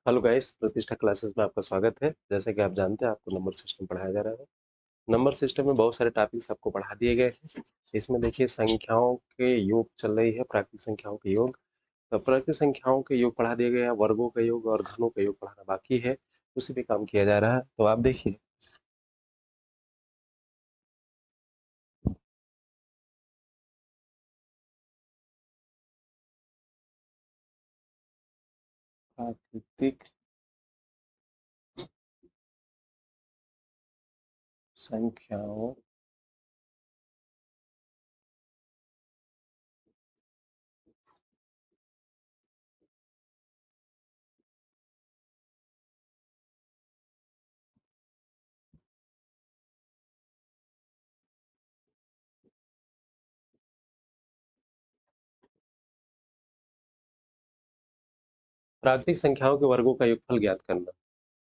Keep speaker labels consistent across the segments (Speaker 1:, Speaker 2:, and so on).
Speaker 1: Hello guys, प्रतिष्ठा classes में आपका स्वागत है। जैसे कि आप जानते हैं, आपको नंबर सिस्टम पढ़ाया जा रहा है। नंबर सिस्टम में बहुत सारे टॉपिक्स आपको पढ़ा दिए गए हैं। इसमें देखिए संख्याओं के योग चल रही है, प्राकृतिक संख्याओं के योग। तो प्राकृतिक संख्याओं के योग पढ़ा दिए गए हैं, वर्गों का योग और घनों का योग पढ़ाना बाकी है। उसी पे काम किया जा रहा है। तो आप देखिए, प्राकृतिक संख्याओं प्राकृतिक संख्याओं के वर्गों का योगफल ज्ञात करना।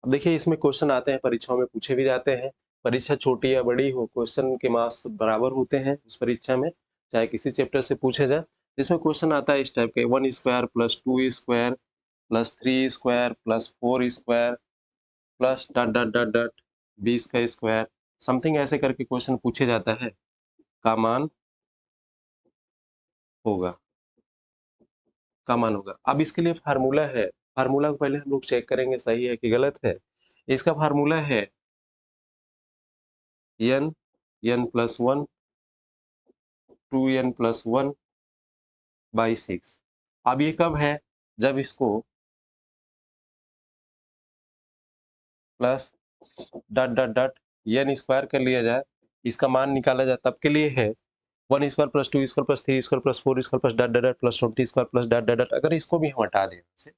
Speaker 1: अब देखिए, इसमें क्वेश्चन आते हैं, परीक्षाओं में पूछे भी जाते हैं। परीक्षा छोटी या बड़ी हो, क्वेश्चन के मार्क्स बराबर होते हैं उस परीक्षा में, चाहे किसी चैप्टर से पूछे जाए। इसमें क्वेश्चन आता है इस टाइप के, 1 square plus 2 square plus 3 square plus 4 square plus dot dot dot dot 20 का स्क्वायर, समथिंग ऐसे करके क्वेश्चन पूछे जाता है। का मान होगा, का मान होगा। अब इसके लिए फार्मूला है। फार्मूला को पहले हम लोग चेक करेंगे सही है कि गलत है। इसका फार्मूला है n, n plus 1, 2n plus 1 by 6। अब ये कब है? जब इसको plus dot dot dot n square कर लिया जाए, इसका मान निकाला जाए, तब के लिए है। 1 square plus 2 square plus 3 square plus 4 square plus dot dot dot plus 20 square plus dot dot dot. अगर इसको भी हम हटा दें से,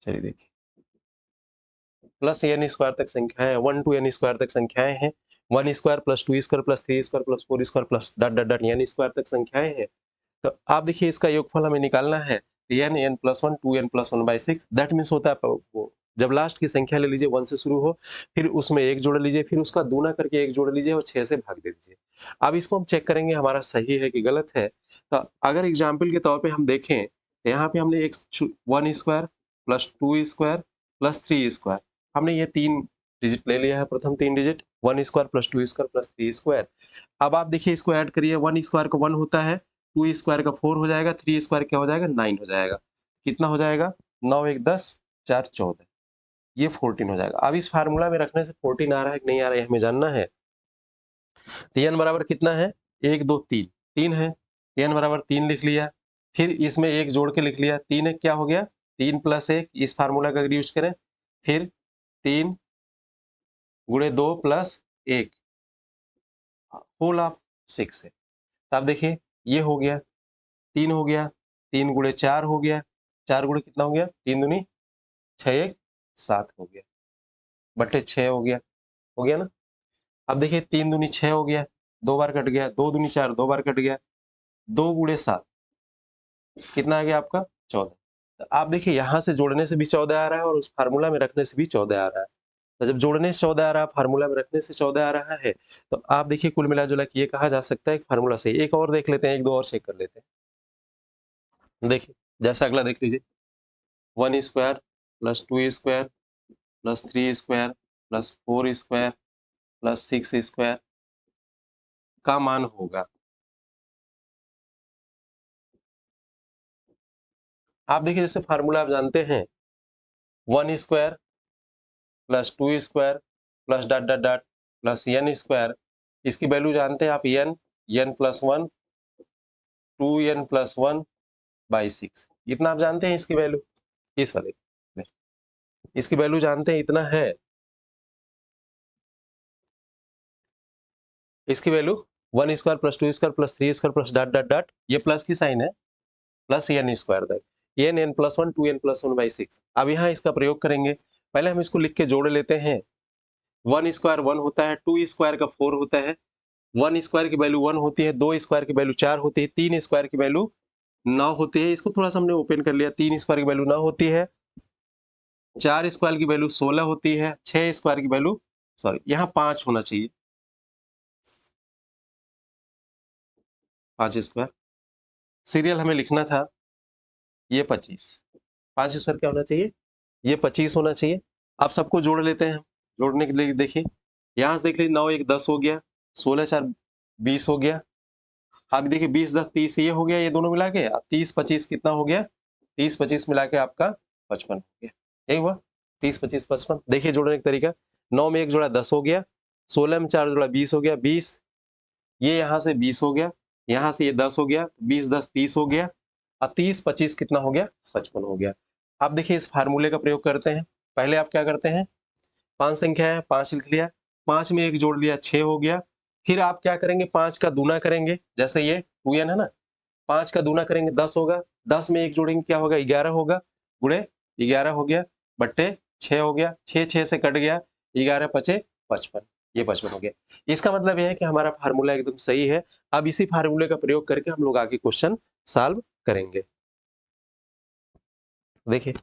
Speaker 1: चलिए देखिए, प्लस एन स्क्वायर तक संख्याएं, 1 टू एन स्क्वायर तक संख्याएं हैं। 1 square plus 2 square plus 3 square plus 4 square plus dot dot dot n square तक संख्याएं हैं। तो आप देखिए, इसका योगफल हमें निकालना है। N, n plus 1, 2n plus 1 by 6। That means होता है वो, जब लास्ट की संख्या ले लीजिए 1 से शुरू हो, फिर उसमें एक जोड़ लीजिए, फिर उसका दूना करके एक जोड़ लीजिए और 6 से भाग दे दीजिए। अब इसको हम चेक करेंगे हमारा सही है कि गलत है। तो अगर एग्जाम्पल के तौर पे हम देखें, तो यहाँ पे हमने एक 1 square plus 2 square plus 3 square, हमने ये 3 डिजिट ले लिया है। प्रथम 3 digit 1 square plus 2 square plus 3 square. अब आप देखिए, इसको ऐड करिए। 1 स्क्वायर का 1 होता है, 2 स्क्वायर का 4 हो जाएगा, 3 स्क्वायर क्या हो जाएगा? 9 हो जाएगा। कितना हो जाएगा? 9 1 10, 4 14, ये 14 हो जाएगा। अब इस फार्मूला में रखने से 14 आ रहा है कि नहीं आ रहा है, हमें जानना है। तो n बराबर कितना है? 1 2 3, 3 है। n बराबर 3 लिख लिया, फिर इसमें एक जोड़ के लिख लिया। 3 एक क्या हो गया? 3 प्लस 1, इस फार्मूला का अगर यूज करें, फिर 3 गुणे 2 प्लस 1 होल ऑफ 6 है। तो आप देखिए, ये हो गया, 3 हो गया, 3 गुणे 4 हो गया, 4 गुणे कितना हो गया? 3 दूनी 6 1 7 हो गया, बटे 6 हो गया। हो गया ना? अब देखिए, 3 दूनी 6 हो गया, 2 बार कट गया, 2 दूनी 4, 2 बार कट गया, 2 गुणे 7 कितना आ गया आपका? 14। तो आप देखिए, यहाँ से जोड़ने से भी 14 आ रहा है और उस फार्मूला में रखने से भी 14 आ रहा है। तो जब जोड़ने से 14 आ रहा है, फार्मूला में रखने से 14 आ रहा है, तो आप देखिए, कुल मिला-जुला के ये कहा जा सकता है कि फार्मूला सही है। एक और देख लेते हैं, 1 2 और चेक कर लेते हैं। देखिए, जैसा अगला देख लीजिए, 1 square plus 2 square plus 3 square plus 4 square plus 6 square का मान होगा। आप देखिए, जैसे फार्मूला आप जानते हैं, 1 square plus 2 square plus dot dot dot plus n square, इसकी वैल्यू जानते हैं आप, n, n plus 1, 2n plus 1 by 6। इतना आप जानते हैं इसकी वैल्यू, इस वाले में। इसकी वैल्यू जानते हैं, इतना है। इसकी value 1 square plus 2 square plus 3 square plus dot dot dot, ये प्लस की साइन है, प्लस n स्क्वायर तक, n, n plus 1, 2n plus 1 by 6। अब यहाँ इसका प्रयोग करेंगे। पहले हम इसको लिख के जोड़ लेते हैं। 1 स्क्वायर 1 होता है, 2 स्क्वायर का 4 होता है, 1 स्क्वायर की वैल्यू 1 होती है, 2 स्क्वायर की वैल्यू 4 होती है, 3 स्क्वायर की वैल्यू 9 होती है। इसको थोड़ा सा हमने ओपन कर लिया। 3 स्क्वायर की वैल्यू 9 होती है, 4 स्क्वायर की वैल्यू 16 होती है, 6 स्क्वायर की वैल्यू, सॉरी यहाँ 5 होना चाहिए, 5 स्क्वायर। सीरियल हमें लिखना था ये 25, 5 स्क्वायर क्या होना चाहिए, ये 25 होना चाहिए। आप सबको जोड़ लेते हैं, जोड़ने के लिए देखिए यहाँ से देख लीजिए 9 1 10 हो गया, 16 4 20 हो गया। आप देखिए 20 10 30 ये हो गया, ये दोनों मिला के 30 25 कितना हो गया, 30 25 मिला के आपका 55 हो गया। यही हुआ 30 25 55। देखिए जोड़ने का तरीका, 9 में एक जोड़ा 10 हो गया, 16 में 4 जोड़ा 20 हो गया, 20 ये यहाँ से 20 हो गया, यहाँ से ये 10 हो गया, 20 10 30 हो गया और 30 25 कितना हो गया, 55 हो गया। आप देखिए इस फार्मूले का प्रयोग करते हैं। पहले आप क्या करते हैं, 5 संख्या है, 5 लिख लिया, 5 में एक जोड़ लिया 6 हो गया। फिर आप क्या करेंगे, 5 का दूना करेंगे, जैसे ये 2n है ना, 5 का दूना करेंगे 10 होगा, 10 में एक जोड़ेंगे क्या होगा, 11 होगा, गुणे 11 हो गया, बट्टे 6 हो गया, 6 6 से कट गया, 11 पचे 55, ये 55 हो गया। इसका मतलब यह है कि हमारा फार्मूला एकदम सही है। अब इसी फार्मूले का प्रयोग करके हम लोग आगे क्वेश्चन सॉल्व करेंगे। देखिए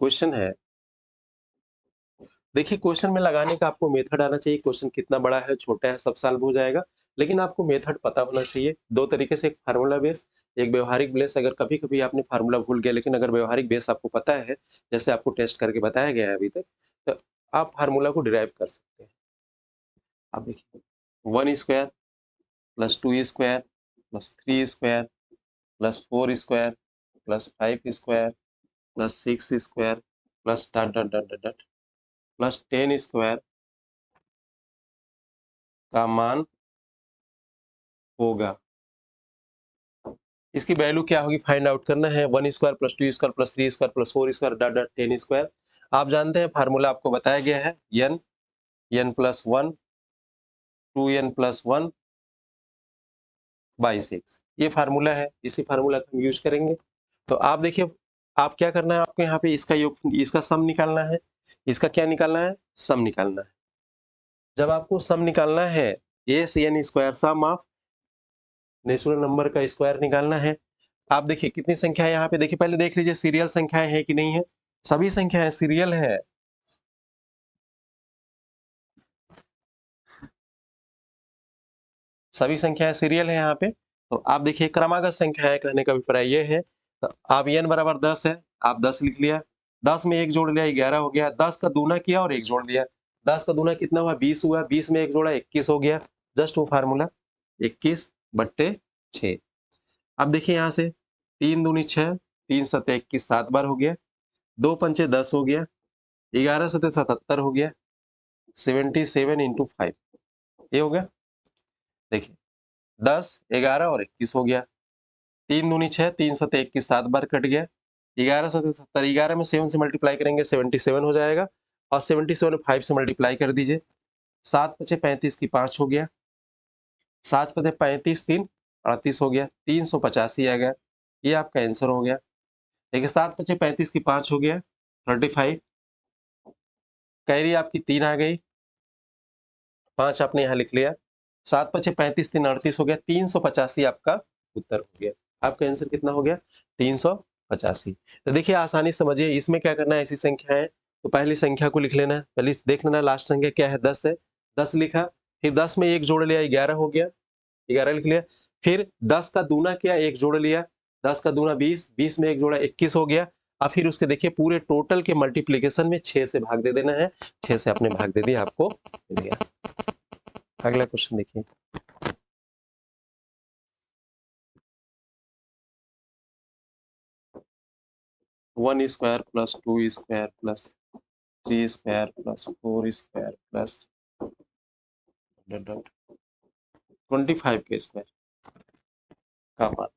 Speaker 1: क्वेश्चन है, देखिए क्वेश्चन में लगाने का आपको मेथड आना चाहिए, क्वेश्चन कितना बड़ा है छोटा है सब सॉल्व हो जाएगा, लेकिन आपको मेथड पता होना चाहिए। दो तरीके से, एक फार्मूला बेस, एक व्यवहारिक बेस। अगर कभी कभी आपने फार्मूला भूल गया, लेकिन अगर व्यवहारिक बेस आपको पता है, जैसे आपको टेस्ट करके बताया गया है अभी तक, तो आप फार्मूला को डिराइव कर सकते हैं। आप देखिए 1 square plus 2 square plus 3 square plus 4 square plus 5 square plus 6 square plus dot dot dot dot plus 10 square का मान होगा। इसकी वैल्यू क्या होगी फाइंड आउट करना है। 1 square plus 2 square plus 3 square plus 4 square dot dot 10 square. आप जानते हैं फार्मूला आपको बताया गया है, n n plus 1 2n plus 1 by 6, ये फार्मूला है, इसी फार्मूला का हम यूज करेंगे। तो आप देखिए आप क्या करना है, आपको यहाँ पे इसका योग, इसका सम निकालना है। इसका क्या निकालना है, सम निकालना है। जब आपको सम निकालना है, A C N square, sum of natural number का स्क्वायर निकालना है। आप देखिए कितनी संख्या है यहाँ पे, देखिए पहले देख लीजिए सीरियल संख्याएं है कि नहीं है, सभी संख्याएं सीरियल है। सभी संख्याएं सीरियल है यहाँ पे। तो आप देखिए क्रमागत संख्याएं कहने का अभिप्राय ये है, तो आप n बराबर 10 है, आप 10 लिख लिया, 10 में एक जोड़ लिया 11 हो गया, 10 का दूना किया और एक जोड़ लिया, 10 का दूना कितना हुआ 20 हुआ, 20 में एक जोड़ा 21 हो गया। जस्ट वो फार्मूला 21 बट्टे 6। अब देखिए यहाँ से 3 दूनी 6, 3 सत्ते 21 7 बार हो गया, 2 पंचे 10 हो गया, 11 सत्ते 77 हो गया, 77 इंटू 5 ये हो गया। देखिए 10 11 और 21 हो गया, 3 दूनी 6, 3 सत्ते 21 7 बार कट गया, 11 सत्ते 70, 11 में 7 से मल्टीप्लाई करेंगे 77 हो जाएगा, और 77 5 से मल्टीप्लाई कर दीजिए, 7 पचे 35 की 5 हो गया, 7 पचे 35 3 38 हो गया, 385 आ गया, ये आपका आंसर हो गया। देखिए 7 पचे 35 की 5 हो गया 35, कैरी आपकी 3 आ गई, 5 आपने यहाँ लिख लिया, 7 पचे 35 3 38 हो गया, 385 आपका उत्तर हो गया। आपका आंसर कितना हो गया, 385। तो देखिए आसानी से समझिए, इसमें क्या करना है, ऐसी संख्या है तो पहली संख्या को लिख लेना है, पहले देख लेना लास्ट संख्या क्या है, 10 है, 10 लिखा, फिर 10 में एक जोड़ लिया 11 हो गया, 11 लिख लिया, फिर 10 का दूना किया एक जोड़ लिया, 10 का दूना 20, 20 में एक जोड़ा 21 हो गया। अब फिर उसके देखिए पूरे टोटल के मल्टीप्लीकेशन में 6 से भाग दे देना है, 6 से आपने भाग दे दिया, आपको मिल गया। अगला क्वेश्चन देखिए, one square plus 2 square plus 3 square plus 4 square plus 25 के स्क्वायर का मान।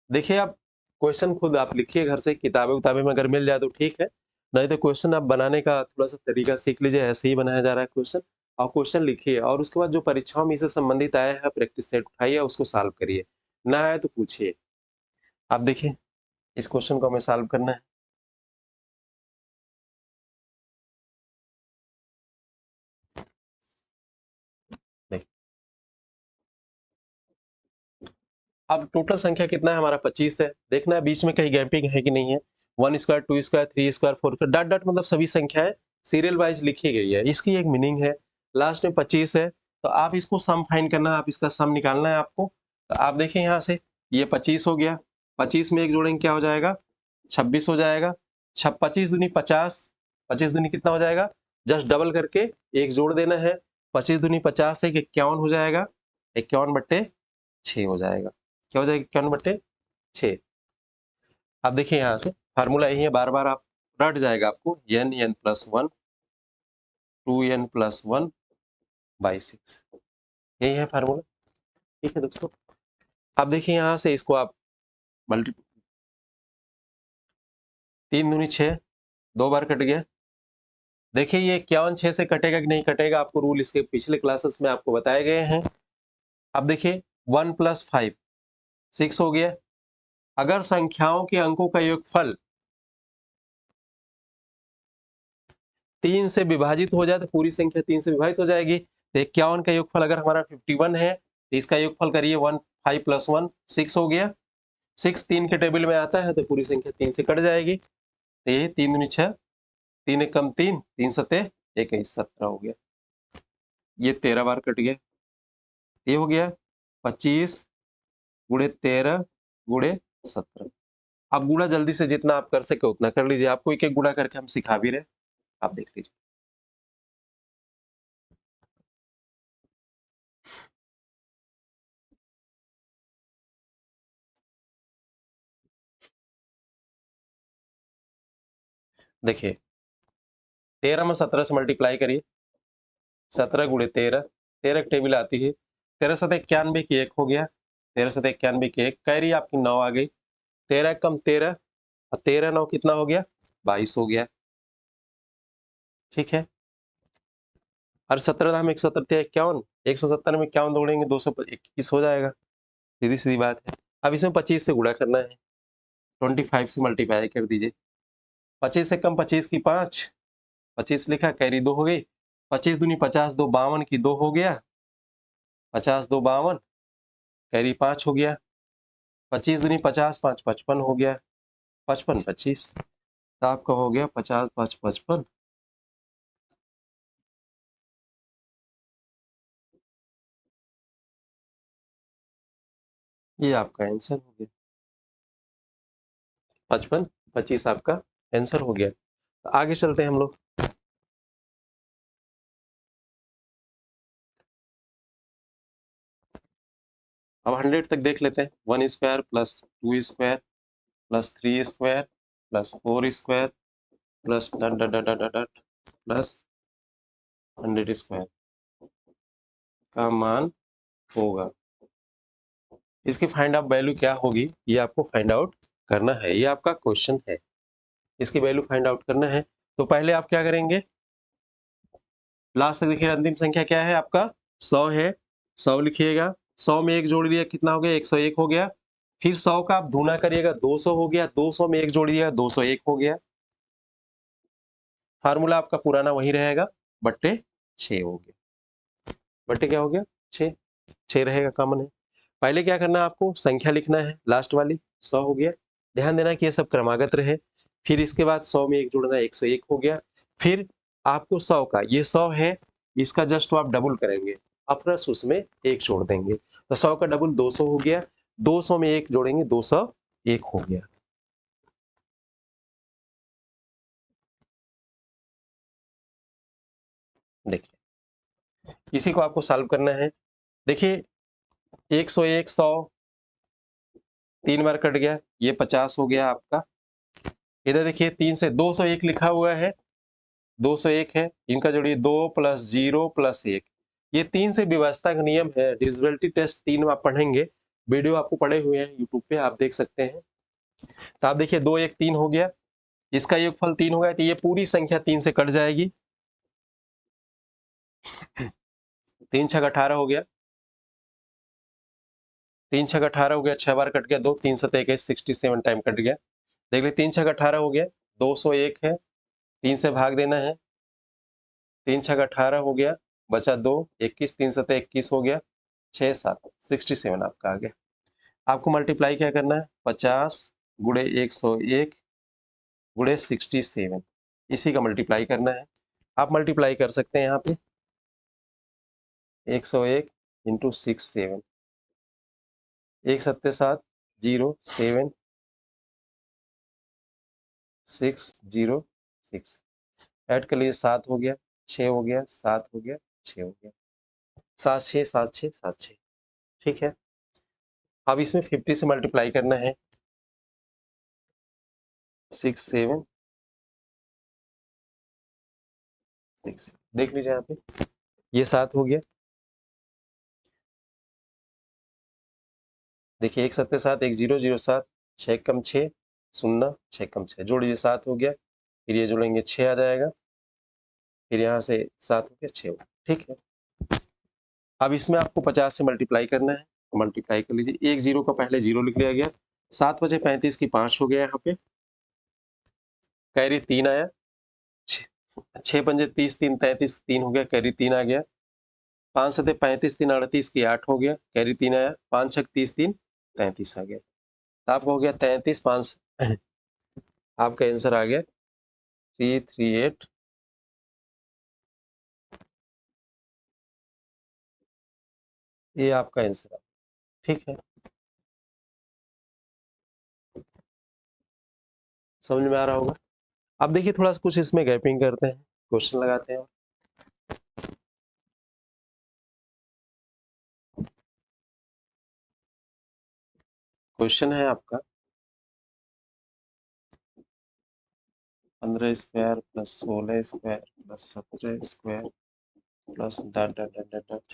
Speaker 1: देखिए आप क्वेश्चन खुद आप लिखिए घर से, किताबें उताबें में अगर मिल जाए तो ठीक है, नहीं तो क्वेश्चन आप बनाने का थोड़ा सा तरीका सीख लीजिए, ऐसे ही बनाया जा रहा है क्वेश्चन। और क्वेश्चन लिखिए और उसके बाद जो परीक्षाओं में इससे संबंधित आया है प्रैक्टिस सेट उठाइए, उसको सॉल्व करिए, ना आए तो पूछिए। आप देखिए इस क्वेश्चन को हमें सॉल्व करना है। देखिए अब टोटल संख्या कितना है हमारा, 25 है, देखना है बीच में कहीं गैपिंग है कि नहीं है। 1 square 2 square 3 square 4 square dot dot मतलब सभी संख्याएं सीरियल वाइज लिखी गई है। इसकी एक मीनिंग है। लास्ट में 25 है तो आप इसको सम फाइंड करना है, आप इसका सम निकालना है आपको। तो आप देखें यहाँ से ये 25 हो गया, 25 में एक जोड़ेंगे क्या हो जाएगा 26 हो जाएगा। 25 दूनी 50, 25 दूनी कितना हो जाएगा, जस्ट डबल करके एक जोड़ देना है। 25 दूनी 50 है 51 हो जाएगा, 51/6 हो जाएगा। क्या हो जाएगा 51/6। अब देखिए यहाँ से फार्मूला यही है, बार बार आप रट जाएगा आपको, n+1 2n+1/6 यही है फार्मूला। ठीक है दोस्तों, अब देखिए यहाँ से इसको आप मल्टी 3 दूनी 6 2 बार कट गया। देखिए ये 51 6 से कटेगा कि नहीं कटेगा, आपको रूल इसके पिछले क्लासेस में आपको बताए गए हैं। अब देखिए 1 + 5 6 हो गया। अगर संख्याओं के अंकों का योगफल 3 से विभाजित हो जाए तो पूरी संख्या 3 से विभाजित हो जाएगी। तो 51 का योगफल अगर हमारा 51 है तो इसका योगफल करिए 1 5 + 1 6 हो गया। 6 3 के टेबल में आता है तो पूरी संख्या 3 से कट जाएगी। तो ये 3 दूनी 6 3 × 3 3 × 7 21 17 हो गया। ये 13 बार कट गया। ये हो गया 25 × 13 × 17। अब गुणा जल्दी से जितना आप कर सके उतना कर लीजिए, आपको एक एक गुणा करके हम सिखा भी रहे, आप देख लीजिए। देखिए 13 में 17 से मल्टीप्लाई करिए, 17 × 13 13 टेबल आती है, 13 7 91 की 1 हो गया, 13 7 91 की 1 कैरी आपकी 9 आ गई। 13 कम 13 और 13 9 कितना हो गया 22 हो गया। ठीक है, और 17 धाम 170 51, 170 में 51 दौड़ेंगे 221 हो जाएगा, सीधी सीधी बात है। अब इसमें 25 से गुणा करना है, 25 से मल्टीप्लाई कर दीजिए। 25 से कम 25 की 5, 25 लिखा कैरी 2 हो गई। 25 दूनी 50 2 52 की 2 हो गया, 50 2 52 कैरी 5 हो गया। 25 दूनी 50 5 55 हो गया, 55 25 तो आपका हो गया 50 5 55। ये आपका आंसर हो गया, 55 25 आपका आंसर हो गया। तो आगे चलते हैं हम लोग। अब 100 तक देख लेते हैं। 1 square plus 2 square plus 3 square plus 4 square plus dot dot dot dot dot plus 100 square का मान होगा। इसकी फाइंड आउट वैल्यू क्या होगी ये आपको फाइंड आउट करना है, ये आपका क्वेश्चन है। इसकी वैल्यू फाइंड आउट करना है तो पहले आप क्या करेंगे, लास्ट तक देखिए अंतिम संख्या क्या है आपका 100 है, 100 लिखिएगा। 100 में एक जोड़ दिया कितना हो गया 101 हो गया। फिर 100 का आप दूना करिएगा 200 हो गया, 200 में एक जोड़ दिया 201 हो गया। फार्मूला आपका पुराना वही रहेगा, बट्टे 6 हो गया। बट्टे क्या हो गया 6, 6 रहेगा कॉमन है। पहले क्या करना है आपको संख्या लिखना है, लास्ट वाली 100 हो गया। ध्यान देना कि ये सब क्रमागत रहे। फिर इसके बाद 100 में एक जोड़ना 101 हो गया। फिर आपको 100 का ये 100 है, इसका जस्ट आप डबल करेंगे, प्लस उसमें एक जोड़ देंगे तो 100 का डबल 200 हो गया। 200 में एक जोड़ेंगे 201 हो गया। देखिए इसी को आपको सॉल्व करना है। देखिए 101 100 3 बार कट गया, ये 50 हो गया आपका। इधर देखिए 3 से 201 लिखा हुआ है, 201 है, इनका जोड़िए 2 + 0 + 1। ये 3 से विभाजता का नियम है। डिविजिबिलिटी टेस्ट 3 में आप पढ़ेंगे, वीडियो आपको पड़े हुए हैं यूट्यूब पे, आप देख सकते हैं। तो आप देखिए 2 1 3 हो गया, इसका योगफल 3 हो गया तो ये पूरी संख्या 3 से कट जाएगी। 3 6 18 हो गया, 3 6 18 हो गया, 6 बार कट गया 2, 3 7 21 67 टाइम कट गया। देख लीजिए 3 6 18 हो गया, 201 है, 3 से भाग देना है, 3 6 18 हो गया, बचा 2 21 3 7 21 हो गया, 6 7 67 आपका आ गया। आपको मल्टीप्लाई क्या करना है 50 × 101 गुणे 67, इसी का मल्टीप्लाई करना है। आप मल्टीप्लाई कर सकते हैं यहाँ पे 101 इंटू 67, 1 7 7 0 7 6 0 6, ऐड कर लीजिए 7 हो गया, 6 हो गया, 7 हो गया, 6 हो गया, 7 6 7 6 7 6। ठीक है, अब इसमें 50 से मल्टीप्लाई करना है 6 7 6, देख लीजिए यहाँ पे ये 7 हो गया। देखिए 1 7 7 1 0 0 7, 6 कम 6 0, 6 कम 6 जोड़िए 7 हो गया, फिर ये जोड़ेंगे 6 आ जाएगा, फिर यहाँ से 7 हो गया 6 हो गया। ठीक है, अब इसमें आपको 50 से मल्टीप्लाई करना है, तो मल्टीप्लाई कर लीजिए, एक जीरो का पहले जीरो लिख लिया गया, 7 बचे 35 की 5 हो गया, यहाँ पे कैरी 3 आया, 6 पंजे 30 3 33 3 हो गया, कैरी 3 आ गया, 5 सते 35 3 38 की 8 हो गया, कैरी 3 आया, 5 6 30 3 33 आ गया, तो आपका हो गया 33 5, आपका आंसर आ गया 338, ये आपका आंसर है। ठीक है, समझ में आ रहा होगा। अब देखिए थोड़ा सा कुछ इसमें गैपिंग करते हैं, क्वेश्चन लगाते हैं। क्वेश्चन है आपका 15 square plus 16 square plus 17 square plus dot dot dot dot dot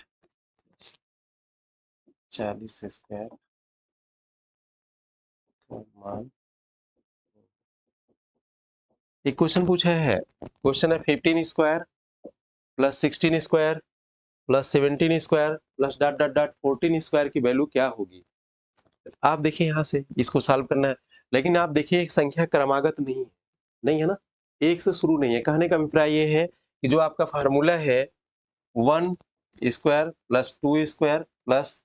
Speaker 1: 40 square मान। एक क्वेश्चन पूछा है, क्वेश्चन है 15 square plus 16 square plus 17 square plus dot dot dot 14 square की वैल्यू क्या होगी। आप देखिए यहाँ से इसको सॉल्व करना है, लेकिन आप देखिए एक संख्या क्रमागत नहीं है, नहीं है ना, एक से शुरू नहीं है। कहने का अभिप्राय ये है कि जो आपका फार्मूला है 1 square plus 2 square plus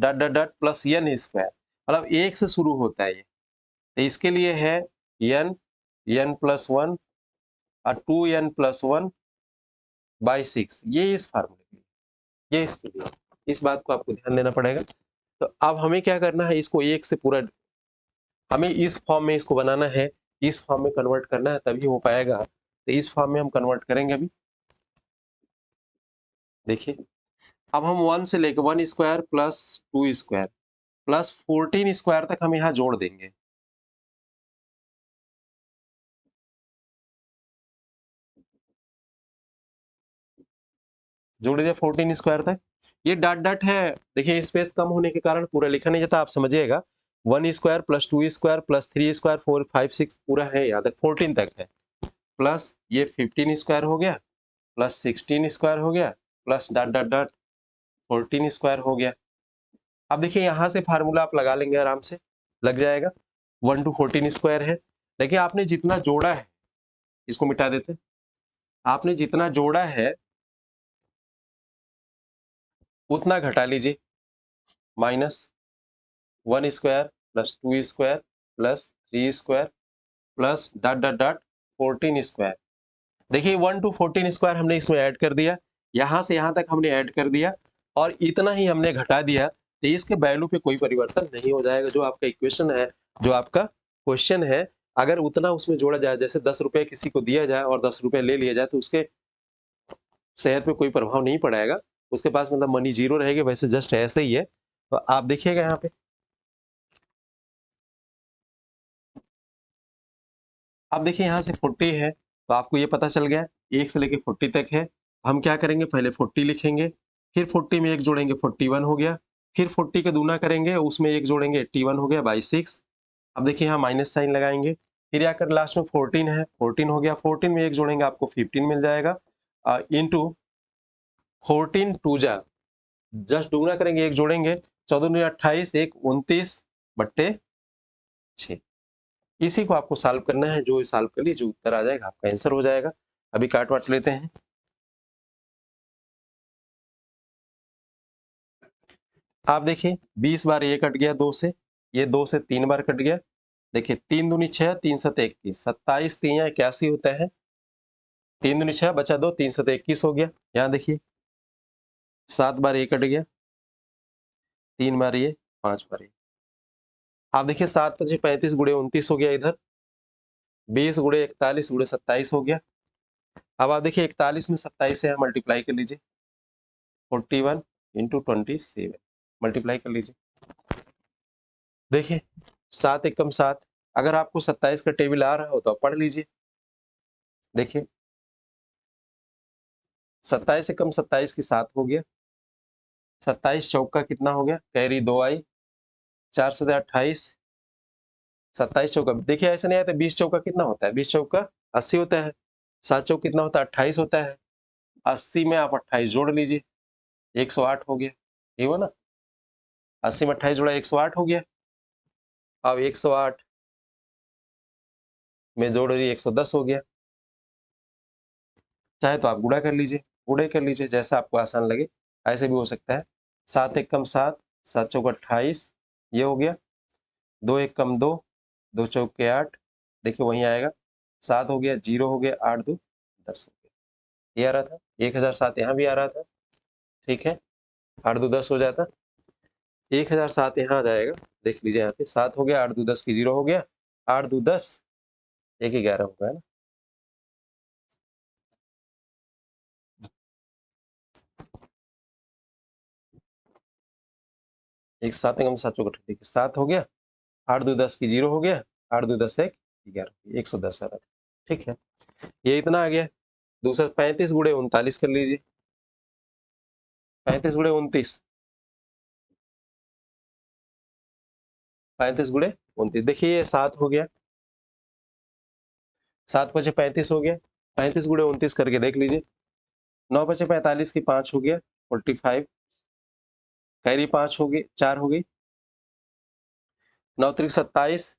Speaker 1: dot dot dot plus n square, मतलब एक से शुरू होता है ये, तो इसके लिए है n n प्लस 1 और 2n प्लस 1 बाई 6, ये इस फार्मूले के लिए, ये इसके लिए, इस बात को आपको ध्यान देना पड़ेगा। तो अब हमें क्या करना है, इसको एक से पूरा, हमें इस फॉर्म में इसको बनाना है, इस फॉर्म में कन्वर्ट करना है, तभी हो पाएगा। तो इस फॉर्म में हम कन्वर्ट करेंगे अभी। देखिए अब हम 1 से लेकर 1 square plus 2 square plus 14 square तक हम यहाँ जोड़ देंगे। जोड़ दिया 14 स्क्वायर तक, ये डॉट डॉट है, देखिए स्पेस कम होने के कारण पूरा लिखा नहीं जाता, आप समझिएगा। 1 square plus 2 square plus 3 square 4 5 6 पूरा है, यहाँ तक 14 तक है, प्लस ये 15 स्क्वायर हो गया प्लस 16 स्क्वायर हो गया plus dot dot dot 14 square हो गया। अब देखिए यहाँ से फार्मूला आप लगा लेंगे, आराम से लग जाएगा, 1 टू 14 स्क्वायर है। देखिए आपने जितना जोड़ा है, इसको मिटा देते, आपने जितना जोड़ा है उतना घटा लीजिए, minus 1 square plus 2 square plus 3 square plus dot dot dot 14 square. देखिए 1 टू 14 स्क्वायर हमने इसमें ऐड कर दिया, यहाँ से यहाँ तक हमने ऐड कर दिया, और इतना ही हमने घटा दिया, तो इसके वैल्यू पे कोई परिवर्तन नहीं हो जाएगा। जो आपका इक्वेशन है, जो आपका क्वेश्चन है, अगर उतना उसमें जोड़ा जाए, जैसे 10 रुपए किसी को दिया जाए और 10 रुपए ले लिया जाए, तो उसके सेहत पे कोई प्रभाव नहीं पड़ेगा, उसके पास मतलब मनी जीरो रहेगी, वैसे जस्ट ऐसे ही है। तो आप देखिएगा यहाँ पे, अब देखिए यहाँ से 40 है, तो आपको ये पता चल गया 1 से लेके 40 तक है। हम क्या करेंगे, पहले 40 लिखेंगे, फिर 40 में एक जोड़ेंगे 41 हो गया, फिर 40 का दूना करेंगे, उसमें एक जोड़ेंगे 81 हो गया बाई 6। अब देखिए यहाँ माइनस साइन लगाएंगे, फिर आकर लास्ट में 14 है, 14 हो गया, 14 में एक जोड़ेंगे आपको 15 मिल जाएगा, इंटू 14 टू जा, जस्ट दुगना करेंगे, एक जोड़ेंगे, 14 में 28, एक 29 बट्टे 6। इसी को आपको सॉल्व करना है, जो सॉल्व कर लीजिए, जो उत्तर आ जाएगा आपका आंसर हो जाएगा। अभी काट वाट लेते हैं। आप देखिए 20 बार ये कट गया 2 से, ये 2 से 3 बार कट गया, देखिए 3 दूनी 6, 3 सत 21, 27 3 81 होता है। 3 दूनी 6 बचा 2, 3 सत 21 हो गया। यहाँ देखिए 7 बार ये कट गया, 3 बार ये, 5 बार ये। आप देखिए 7 पचे 35 गुणे 29 हो गया इधर, 20 गुणे 41 गुणे 27 हो गया। अब आप देखिए 41 में 27 से यहाँ मल्टीप्लाई कर लीजिए, 41 इंटू 27 मल्टीप्लाई कर लीजिए। देखिए 7 एकम 7, अगर आपको 27 का टेबल आ रहा हो तो आप पढ़ लीजिए। देखिए 27 एकम 27 की 7 हो गया, 27 चौका कितना हो गया, कैरी 2 आई, 4 से 28, 27 चौका, देखिए ऐसा नहीं आता 20 चौका कितना होता है, 20 चौका 80 होता है, 7 चौक कितना होता है, 28 होता है। 80 में आप 28 जोड़ लीजिए, 108 हो गया, ये हुआ ना। 80 में 28 जोड़ा 108 हो गया। अब 108 में जोड़ रही 110 हो गया। चाहे तो आप गुणा कर लीजिए, गुणे कर लीजिए, जैसा आपको आसान लगे ऐसे भी हो सकता है। 7 एक कम 7, 7 चौक 28, ये हो गया। 2 एक कम 2, 2 चौक के 8, देखिए वहीं आएगा। 7 हो गया, 0 हो गया, 8 2 10 हो गया। ये आ रहा था 1007, यहाँ भी आ रहा था, ठीक है। 8 2 10 हो जाता, 1007 यहाँ आ जाएगा। देख लीजिए यहाँ पे 7 हो गया, 8 2 10 की 0 हो गया, 8 2 10, 1 11 होगा, है ना। एक 7 एकम 7 चौक 7 हो गया, 8 2 10 की 0 हो गया, 8 2 10 1 11, 110 आ रहा था, ठीक है। ये इतना आ गया। दूसरा 35 गुणे 39 कर लीजिए, 35 गुणे 29, 35 गुणे 29, देखिए ये 7 हो गया, 7 पचे 35 हो गया, 35 गुणे 29 करके देख लीजिए। 9 पचे 45 की 5 हो गया, 45, कैरी 5 होगी, 4 होगी, 9 त्रिक 27,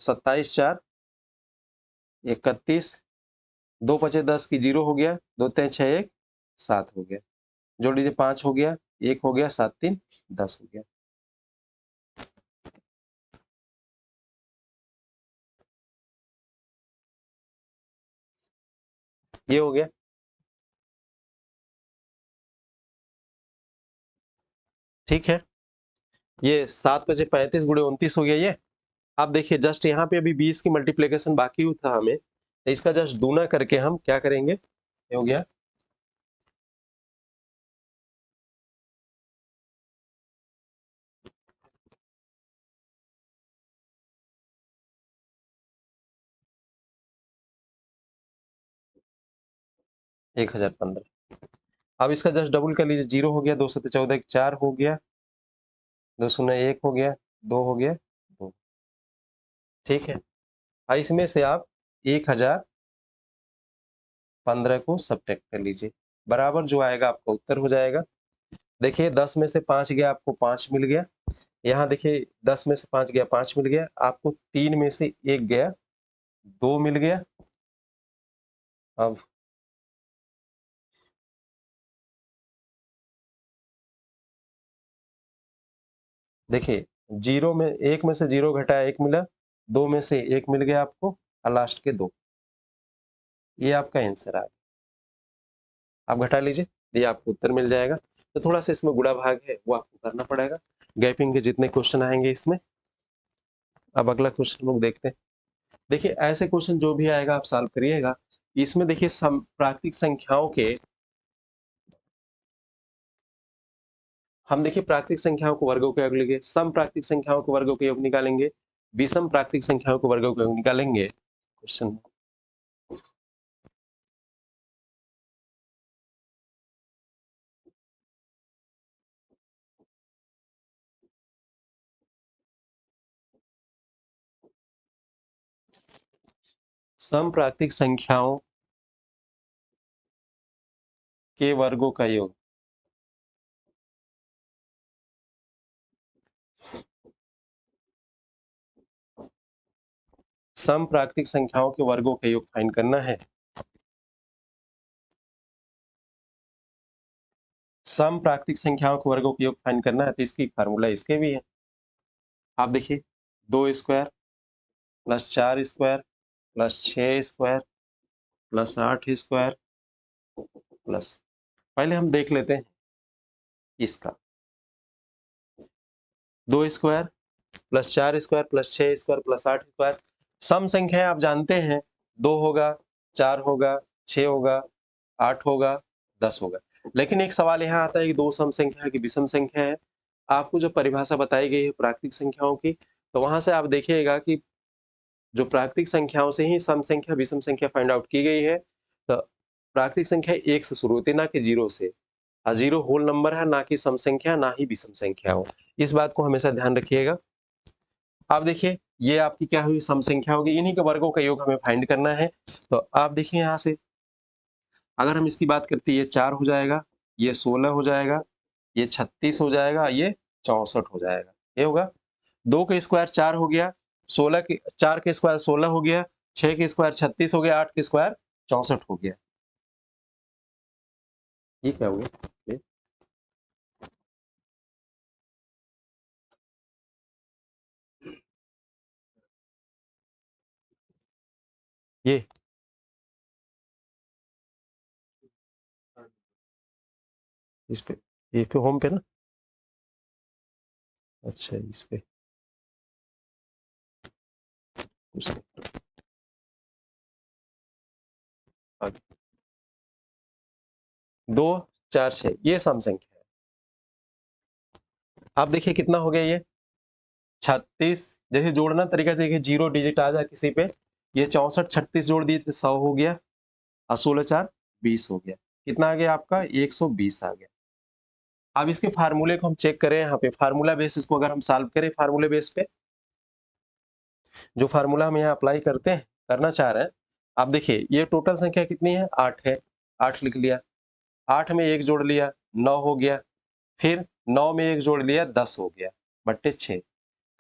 Speaker 1: 27 4 31, 2 पचे 10 की 0 हो गया, 2 3 6 1 7 हो गया, जोड़ लीजिए 5 हो गया, 1 हो गया, 7 3 10 हो गया। ये हो गया, ठीक है। ये 7 पचे 35 गुणे 29 हो गया ये। आप देखिए जस्ट यहाँ पे अभी 20 की मल्टीप्लिकेशन बाकी था हमें, तो इसका जस्ट दूना करके हम क्या करेंगे, ये हो गया, एक 1015। अब इसका जस्ट डबल कर लीजिए, 0 हो गया, 2 सत्ते 14 4 हो गया, 2 शून्य 1 हो गया, 2 हो गया 2, ठीक है। अब इसमें से आप 1015 को सब्ट्रैक्ट कर लीजिए, बराबर जो आएगा आपका उत्तर हो जाएगा। देखिए 10 में से 5 गया, आपको 5 मिल गया। यहाँ देखिए 10 में से 5 गया, 5 मिल गया आपको, 3 में से 1 गया, 2 मिल गया। अब देखिए 0 में 1 में से 0 घटाया 1 मिला, 2 में से 1 मिल गया आपको, और लास्ट के 2, ये आपका आंसर आ गया। आप घटा लीजिए, ये आपको उत्तर मिल जाएगा। तो थोड़ा सा इसमें गुणा भाग है वो आपको करना पड़ेगा, गैपिंग के जितने क्वेश्चन आएंगे इसमें। अब अगला क्वेश्चन लोग देखते हैं। देखिए ऐसे क्वेश्चन जो भी आएगा आप सॉल्व करिएगा। इसमें देखिए प्राकृतिक संख्याओं के, हम देखिए प्राकृतिक संख्याओं को वर्गों के योग लेंगे, सम प्राकृतिक संख्याओं को वर्गों के योग निकालेंगे, विषम प्राकृतिक संख्याओं को वर्गों के योग निकालेंगे। क्वेश्चन सम प्राकृतिक संख्याओं के वर्गों का योग, सम प्राकृतिक संख्याओं के वर्गों का योग फाइंड करना है। सम प्राकृतिक संख्याओं के वर्गों का योग फाइंड करना है, तो इसकी फार्मूला इसके भी है। आप देखिए 2 square plus 4 square plus 6 square plus 8 square plus, पहले हम देख लेते हैं इसका, 2 square plus 4 square plus 6 square plus 8 square. सम संख्या आप जानते हैं, 2 होगा, 4 होगा, 6 होगा, 8 होगा, 10 होगा। लेकिन एक सवाल यहाँ आता है कि दो सम संख्या है कि विषम संख्या है। आपको जो परिभाषा बताई गई है प्राकृतिक संख्याओं की, तो वहां से आप देखिएगा कि जो प्राकृतिक संख्याओं से ही सम संख्या विषम संख्या फाइंड आउट की गई है। तो प्राकृतिक संख्या 1 से शुरू होती है, ना कि 0 से। जीरो होल नंबर है, ना कि सम संख्या, ना ही विषम संख्या हो। इस बात को हमेशा ध्यान रखिएगा। आप देखिए, ये आपकी क्या हुई, सम संख्या होगी, इन्हीं के वर्गों का योग हमें फाइंड करना है। तो आप देखिए यहाँ से, अगर हम इसकी बात करते हैं, ये 4 हो जाएगा, ये 16 हो जाएगा, ये 36 हो जाएगा, ये 64 हो जाएगा। ये होगा 2 के स्क्वायर 4 हो गया, 16 के 4 के स्क्वायर 16 हो गया, 6 के स्क्वायर 36 हो गया, 8 के स्क्वायर 64 हो गया। ये क्या हो गया? ये इस पे, ये पे होम पे ना, अच्छा इस पे कुछ आगे। 2 4 6 ये सम संख्या है। आप देखिए कितना हो गया ये 36। जैसे जोड़ना तरीका देखिए, 0 डिजिट आ जाए किसी पे, ये 64 36 जोड़ दिए थे 100 हो गया, और 16 4 20 हो गया। कितना आ गया आपका? 120 आ गया। अब इसके फार्मूले को हम चेक करें, यहाँ पे फार्मूला बेस, इसको अगर हम सॉल्व करें फार्मूले बेस पे, जो फार्मूला हम यहाँ अप्लाई करते हैं, करना चाह रहे हैं, आप देखिए ये टोटल संख्या कितनी है? 8 है, 8 लिख लिया, 8 में 1 जोड़ लिया 9 हो गया, फिर 9 में 1 जोड़ लिया 10 हो गया, बट्टे 6।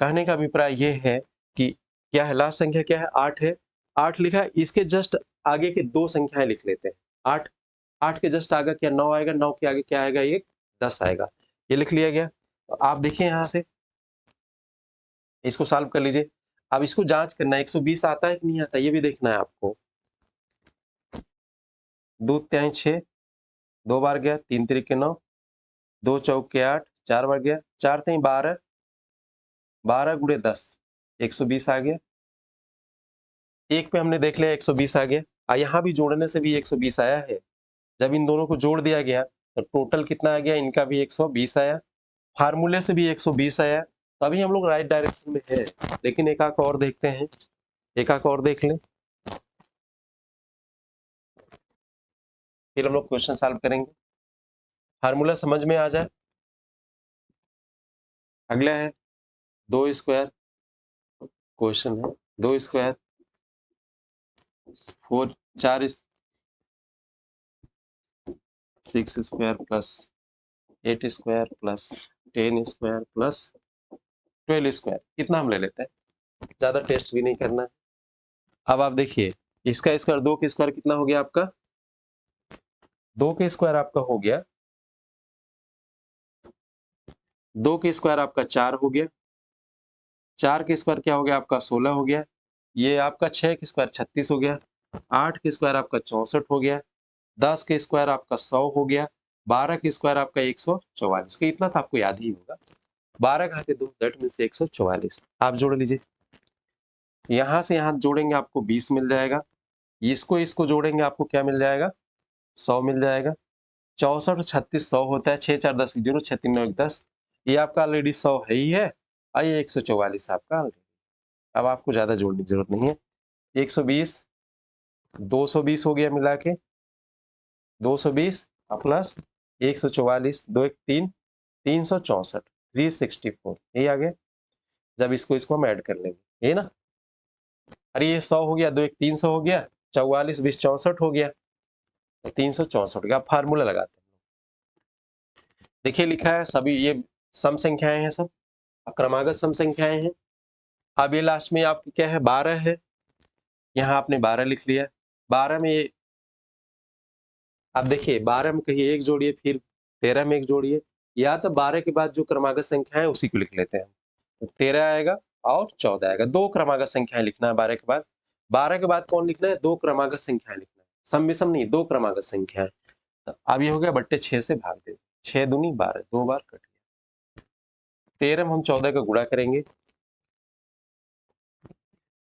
Speaker 1: कहने का अभिप्राय ये है कि क्या है, लास्ट संख्या क्या है? 8 है। 8 लिखा है, इसके जस्ट आगे के दो संख्याएं लिख लेते हैं। 8, 8 के जस्ट आगे क्या 9 आएगा, 9 के आगे क्या आएगा? एक 10 आएगा। ये लिख लिया गया। तो आप देखिए यहाँ से इसको सॉल्व कर लीजिए। अब इसको जांच करना है 120 आता है कि नहीं आता, ये भी देखना है आपको। 2 तिहाई 6, 2 बार गया, 3 तिरिके 9, 2 चौके 8, 4 बार गया, 4 तिहाई 12, 12 गुणे 10, 120 आ गया। एक पे हमने देख लिया 120 आ गया, यहाँ भी जोड़ने से भी 120 आया है। जब इन दोनों को जोड़ दिया गया तो टोटल कितना आ गया? इनका भी 120 आया, फार्मूले से भी 120 आया। तो अभी हम लोग राइट डायरेक्शन में है, लेकिन एक आंक और देखते हैं, एक आंक और देख लें, फिर हम लोग क्वेश्चन सॉल्व करेंगे, फार्मूला समझ में आ जाए। अगला है 2 स्क्वायर, क्वेश्चन है 2 square 4 4 6 square plus 8 square plus 10 square plus 12 square, कितना हम ले लेते हैं, ज्यादा टेस्ट भी नहीं करना है। अब आप देखिए, इसका स्क्वायर 2 के स्क्वायर कितना हो गया आपका? 2 के स्क्वायर आपका हो गया, 2 के स्क्वायर आपका 4 हो गया, 4 के स्क्वायर क्या हो गया आपका? 16 हो गया, ये आपका 6 के स्क्वायर 36 हो गया, 8 के स्क्वायर आपका 64 हो गया, 10 के स्क्वायर आपका 100 हो गया, 12 के स्क्वायर आपका 144। का इतना तो आपको याद ही होगा, 12 घाते 2 दैट मीन्स 144। आप जोड़ लीजिए, यहां से यहां जोड़ेंगे आपको 20 मिल जाएगा, इसको जोड़ेंगे आपको क्या मिल जाएगा? 100 मिल जाएगा। 64 36 100 होता है, 6 4 10 0, 6 3 9 1 10, ये आपका ऑलरेडी 100 है ही है, और ये 144 आपका ऑलरेडी। अब आपको ज्यादा जोड़ने की जरूरत नहीं है। 120 220 हो गया मिला के, 220 प्लस 144, 2 1 3, 364, 364, यही आ गया। जब इसको हम ऐड कर लेंगे, ये ना, अरे ये 100 हो गया, 2 1 300 हो गया, 44 20 64 हो गया, 364 का फार्मूला लगाते हैं। देखिए लिखा है सभी ये सम संख्याएं हैं, सब क्रमागत सम संख्याएं हैं। अब ये लास्ट में आपकी क्या है? 12 है, यहाँ आपने 12 लिख लिया। 12 में ये आप देखिए, 12 में कहीं एक जोड़िए, फिर 13 में एक जोड़िए, या तो 12 के बाद जो क्रमागत संख्या है उसी को लिख लेते हैं। तो 13 आएगा, और 14 आएगा। दो क्रमागत संख्याएं लिखना है 12 के बाद। 12 के बाद कौन लिखना है? दो क्रमागत संख्याएं लिखना है, सम विषम नहीं, दो क्रमागत संख्याएं। तो अब ये हो गया बट्टे 6 से भाग दे, 6 दूनी 12, दो बार कट गया। 13 में हम 14 का गुणा करेंगे।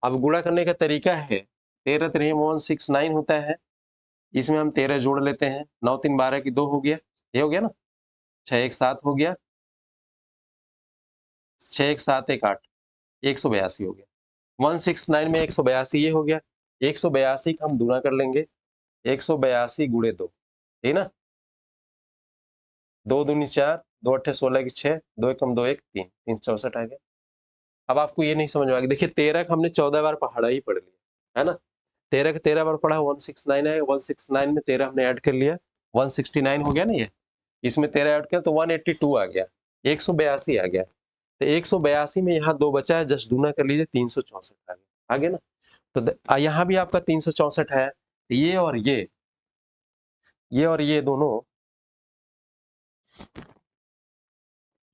Speaker 1: अब गुणा करने का तरीका है, 13 3 169 होता है, इसमें हम 13 जोड़ लेते हैं, 9 3 12 की 2 हो गया, ये हो गया ना, 6 1 7 हो गया, 6 1 7 1 8, 182 हो गया। 169 में 182 ये हो गया, 182 का हम गुणा कर लेंगे, 182 गुणे 2, ठीक ना, 2 दूनी 4, 2 अट्ठे 16 की 6, 2 एकम 2 1 3, 3 64 आ गया। अब आपको ये नहीं समझ में आ गया, देखिए 13 का हमने 14 बार पढ़ा ही पढ़ लिया, है ना, 13 का 13 बार पढ़ा, 169 है, 169 में 13 हमने ऐड कर लिया, 169 हो गया ना ये, इसमें 13 ऐड किया तो 182 आ गया, 182 आ गया। तो 182 में यहाँ 2 बचा है, जस्ट गुना कर लीजिए, 364 आ गया ना। तो यहाँ भी आपका 364 है, ये और ये दोनों,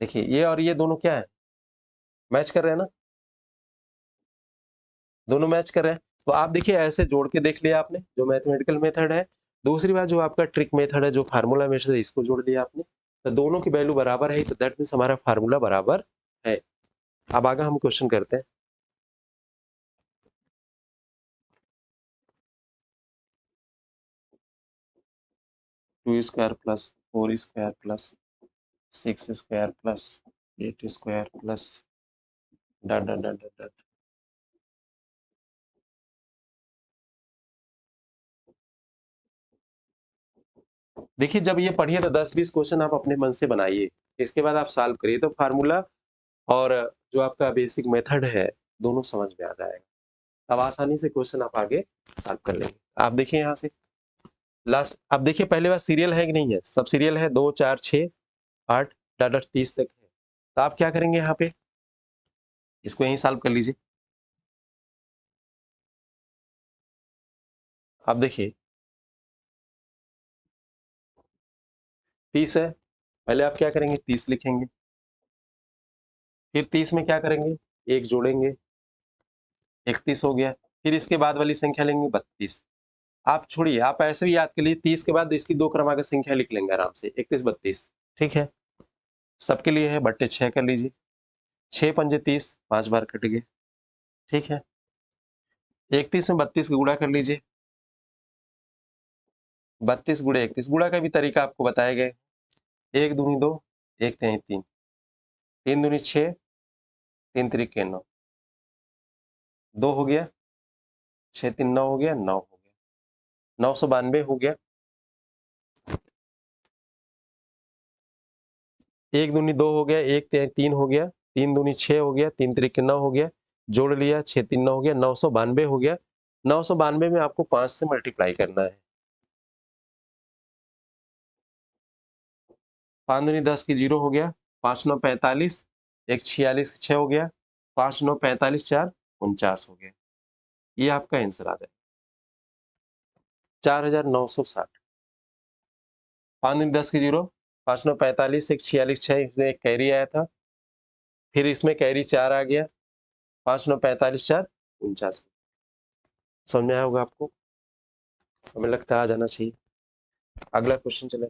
Speaker 1: देखिए ये और ये दोनों क्या है, मैच कर रहे हैं ना, दोनों मैच कर रहे हैं। तो आप देखिए ऐसे जोड़ के देख लिया आपने, जो मैथमेटिकल मेथड है। दूसरी बात जो आपका ट्रिक मेथड है, जो फार्मूला मेथड है, इसको जोड़ लिया आपने, तो दोनों की वैल्यू बराबर है, तो दैट मीन्स हमारा फार्मूला बराबर है। अब आगे हम क्वेश्चन करते हैं। Two square plus 4 square plus 6 square plus 8 square plus dot dot dot dot. देखिए जब ये पढ़िए तो 10-20 क्वेश्चन आप अपने मन से बनाइए, इसके बाद आप सॉल्व करिए, तो फार्मूला और जो आपका बेसिक मेथड है, दोनों समझ में आ जाएगा। अब आसानी से क्वेश्चन आप आगे सॉल्व कर लेंगे। आप देखिए यहाँ से लास्ट, आप देखिए पहले बार सीरियल है कि नहीं है, सब सीरियल है, 2 4 6 8 डॉट डॉट 30 तक है। तो आप क्या करेंगे यहाँ पे, इसको यहीं सॉल्व कर लीजिए। आप देखिए 30 है, पहले आप क्या करेंगे, 30 लिखेंगे, फिर 30 में क्या करेंगे, एक जोड़ेंगे, 31 हो गया, फिर इसके बाद वाली संख्या लेंगे 32। आप छोड़िए, आप ऐसे भी याद कर लीजिए, 30 के बाद इसकी दो क्रमागत संख्या लिख लेंगे आराम से, 31 32, ठीक है, सबके लिए है, बट्टे 6 कर लीजिए, 6 पंजे 30, 5 बार कट गए, ठीक है, 31 में 32 का गुणा कर लीजिए, 32 गुणे 31, गुणा का भी तरीका आपको बताए गए, 1 दूनी 2, 1 तिहाई 3, 3 दूनी 6, 3 त्रिके 9, 2 हो गया, 6 3 9 हो गया, 9 हो गया, 992 हो गया, 1 दूनी 2 हो गया, 1 तिहाई 3 हो गया, 3 दूनी 6 हो गया, 3 त्रिके 9 हो गया, जोड़ लिया, 6 3 9 हो गया, 992 हो गया। 992 में आपको 5 से मल्टीप्लाई करना है, 5 दूनी 10 की 0 हो गया, 5 9 45, 1 46 6 हो गया, 5 9 45 4 49 हो गया, ये आपका आंसर आ जाए 4960। 5 दूनी 10 की 0, 5 9 45, 1 46 6, इसमें एक कैरी आया था, फिर इसमें कैरी 4 आ गया, 5 9 45 4 49। समझ में आया होगा आपको, हमें लगता है आ जाना चाहिए। अगला क्वेश्चन चले।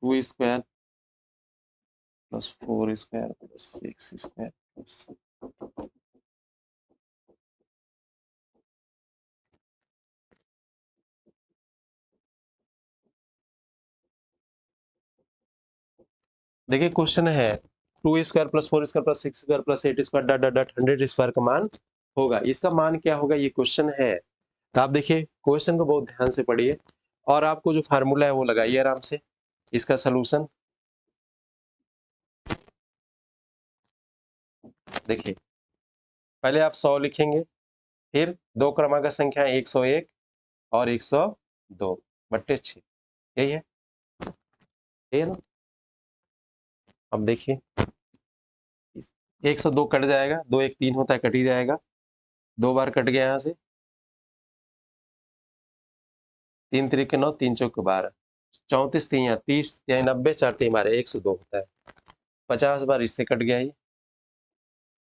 Speaker 1: 2 square plus 4 square plus 6 square plus, देखिए क्वेश्चन है 2 square plus 4 square plus 6 square plus 8 square dot dot dot 100 square का मान होगा, इसका मान क्या होगा, ये क्वेश्चन है। तो आप देखिए क्वेश्चन को बहुत ध्यान से पढ़िए, और आपको जो फार्मूला है वो लगाइए आराम से, इसका सोल्यूशन देखिए, पहले आप 100 लिखेंगे, फिर दो क्रमांक संख्या 101 और 102 बट्टे 6, यही है, यही है ना। अब देखिए 102 कट जाएगा, 2 1 3 होता है, कट ही जाएगा, दो बार कट गया यहाँ से, 3 3 9, 3 4 12, 34 3 30, 90, 4 3 12, 102 होता है। 50 बार इससे कट गया ये।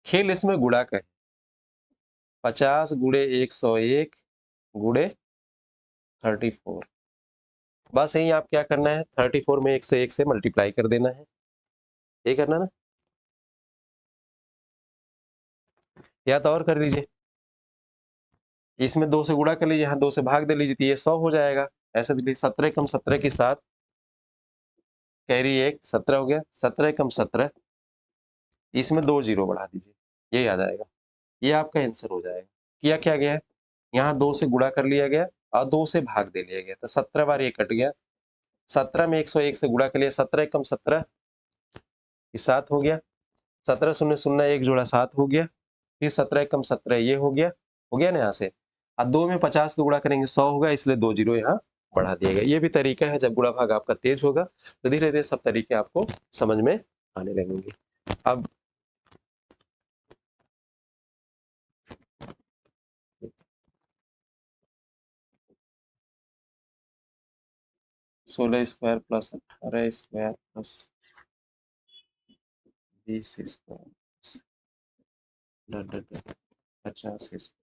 Speaker 1: खेल इसमें गुणा का है। 50 गुणे 101 गुणे 34। बस यही आप क्या करना है, 34 में 1 से मल्टीप्लाई कर देना है, ये करना ना, या तो और कर लीजिए, इसमें 2 से गुणा कर लीजिए, यहाँ 2 से भाग दे लीजिए, तो ये 100 हो जाएगा। ऐसे देखिए 17 कम 17 के साथ कैरी 1, 17 हो गया। 17 कम 17, इसमें 2 जीरो बढ़ा दीजिए, यही आ जाएगा। ये आपका आंसर हो जाएगा। किया क्या गया है, यहाँ 2 से गुणा कर लिया गया और 2 से भाग दे लिया गया, तो 17 बार ये कट गया। 17 में 101 से गुणा कर लिया, 17 कम 17, 7 हो गया। 17 शून्य शून्य 1 जोड़ा 7 हो गया। फिर 17 कम 17 ये हो गया ना यहाँ से। अब 2 में 50 को गुणा करेंगे 100 होगा, इसलिए 2 जीरो यहाँ बढ़ा दिया गया। ये भी तरीका है, जब गुणा भाग आपका तेज होगा तो धीरे धीरे सब तरीके आपको समझ में आने लगेंगे। अब सोलह square plus 18 square plus 20 square 50 square.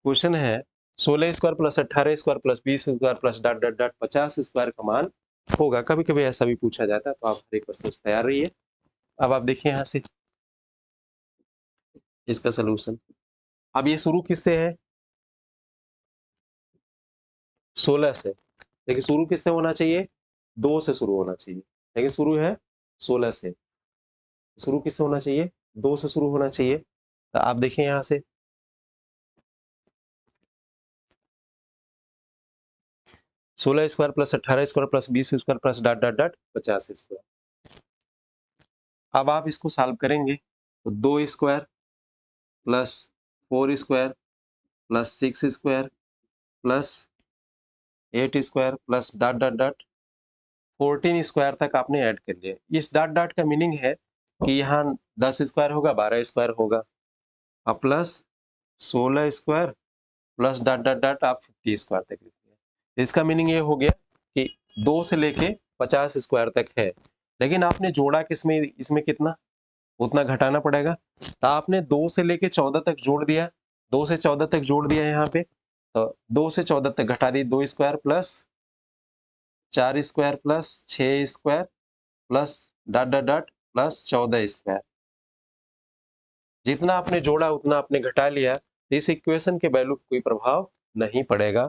Speaker 1: Question है 16 square plus 18 square plus 20 square plus dot dot dot 50 square का मान होगा। कभी कभी ऐसा भी पूछा जाता है, तो आप हर एक क्वेश्चन तैयार रहिए। अब आप देखिए यहाँ से इसका सोल्यूशन। अब ये शुरू किससे है, 16 से। देखिए शुरू किससे होना चाहिए, 2 से शुरू होना चाहिए, लेकिन शुरू है 16 से। शुरू किससे होना चाहिए, 2 से शुरू होना चाहिए। तो आप देखिए यहाँ से 16 square plus 18 square plus 20 square plus dot dot dot 50 square. अब आप इसको सॉल्व करेंगे तो 2 square plus 4 square plus 6 square plus 8 square plus dot dot dot 14 square तक आपने ऐड कर लिया। इस डॉट डॉट का मीनिंग है कि यहाँ 10 स्क्वायर होगा, 12 स्क्वायर होगा, और plus 16 square plus dot dot dot आप 50 स्क्वायर तक लिख लिया। इसका मीनिंग ये हो गया कि 2 से लेके 50 स्क्वायर तक है, लेकिन आपने जोड़ा किसमें, इसमें कितना, उतना घटाना पड़ेगा। तो आपने 2 से लेके 14 तक जोड़ दिया, 2 से 14 तक जोड़ दिया यहाँ पे, तो 2 से 14 तक घटा दी, 2 square plus 4 square plus 6 square plus dot dot dot plus 14 square. जितना आपने जोड़ा उतना आपने घटा लिया, इस इक्वेशन के वैल्यू कोई प्रभाव नहीं पड़ेगा।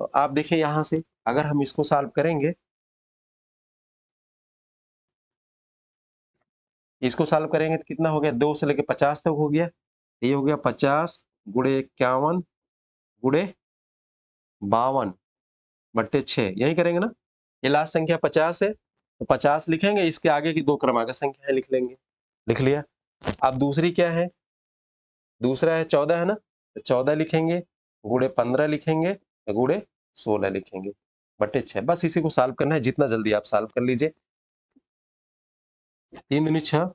Speaker 1: तो आप देखिए यहाँ से अगर हम इसको सॉल्व करेंगे, इसको सॉल्व करेंगे तो कितना हो गया, 2 से लेके 50 तक हो गया। ये हो गया 50 गुणे 51 गुणे 52 बट्टे 6, यही करेंगे ना। ये लास्ट संख्या 50 है, तो 50 लिखेंगे, इसके आगे की 2 क्रमांक संख्याएं लिख लेंगे। लिख लिया। अब दूसरी क्या है, दूसरा है 14 है ना, तो 14 लिखेंगे, गुणे 15 लिखेंगे, गुणे 16 लिखेंगे, बट्टे 6। बस इसी को सॉल्व करना है, जितना जल्दी आप सॉल्व कर लीजिए। 3 दूनी 6,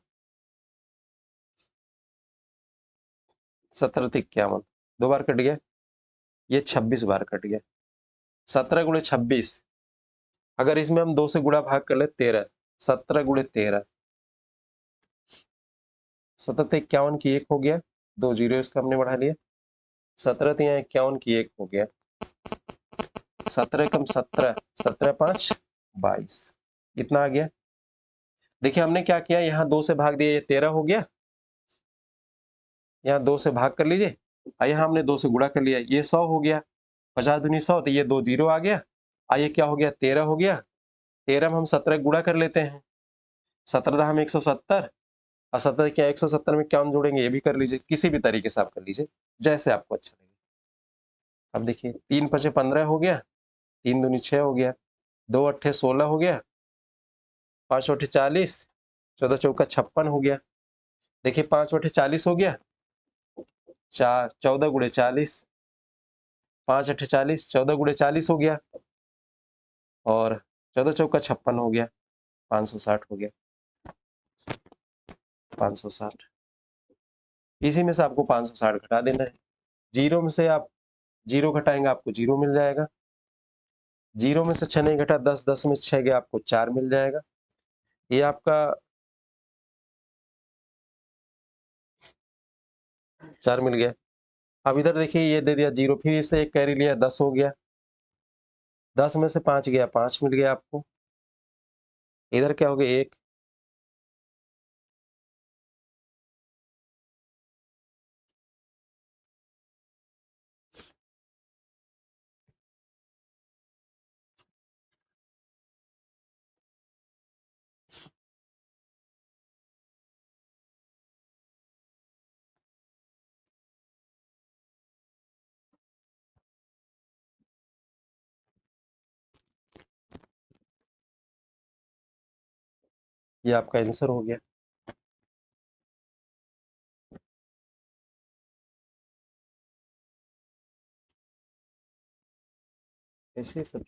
Speaker 1: 17 × 51, 2 बार कट गया, ये 26 बार कट गया। 17 गुणे 26, अगर इसमें हम 2 से गुणा भाग कर ले 13, 17 गुणे 13, 17 51 की 1 हो गया, 2 जीरो इसका हमने बढ़ा लिया, 17 51 की 1 हो गया, 17 कम 17, 17 5 22, इतना आ गया। देखिए हमने क्या किया, यहाँ 2 से भाग दिया, ये 13 हो गया, यहाँ 2 से भाग कर लीजिए, और यहाँ हमने 2 से गुणा कर लिया, ये 100 हो गया। 50 दूनी 100, तो ये 2 जीरो आ गया, ये क्या हो गया, 13 हो गया। 13 में हम 17 गुणा कर लेते हैं, 17 हम 170, और 17 क्या 170 में क्या जोड़ेंगे, ये भी कर लीजिए, किसी भी तरीके से आप कर लीजिए, जैसे आपको अच्छा लगे। अब देखिए 3 5 15 हो गया, 3 दूनी 6 हो गया, 2 8 16 हो गया, 5 8 40, 14 चौका 56 हो गया। देखिए 5 8 40 हो गया, 14 गुणे 40, 5 8 40, 14 गुणे 40 हो गया, और 14 चौका 56 हो गया, 560 हो गया, 560। इसी में से आपको 560 घटा देना है। जीरो में से आप जीरो घटाएंगे आपको जीरो मिल जाएगा। जीरो में से 6 नहीं घटा 10, 10 में 6 गया आपको 4 मिल जाएगा। ये आपका 4 मिल गया। अब इधर देखिए ये दे दिया जीरो, फिर इससे एक कैरी लिया 10 हो गया। 10 में से 5 गया 5 मिल गया आपको। इधर क्या हो गया 1, ये आपका आंसर हो गया। ऐसे सब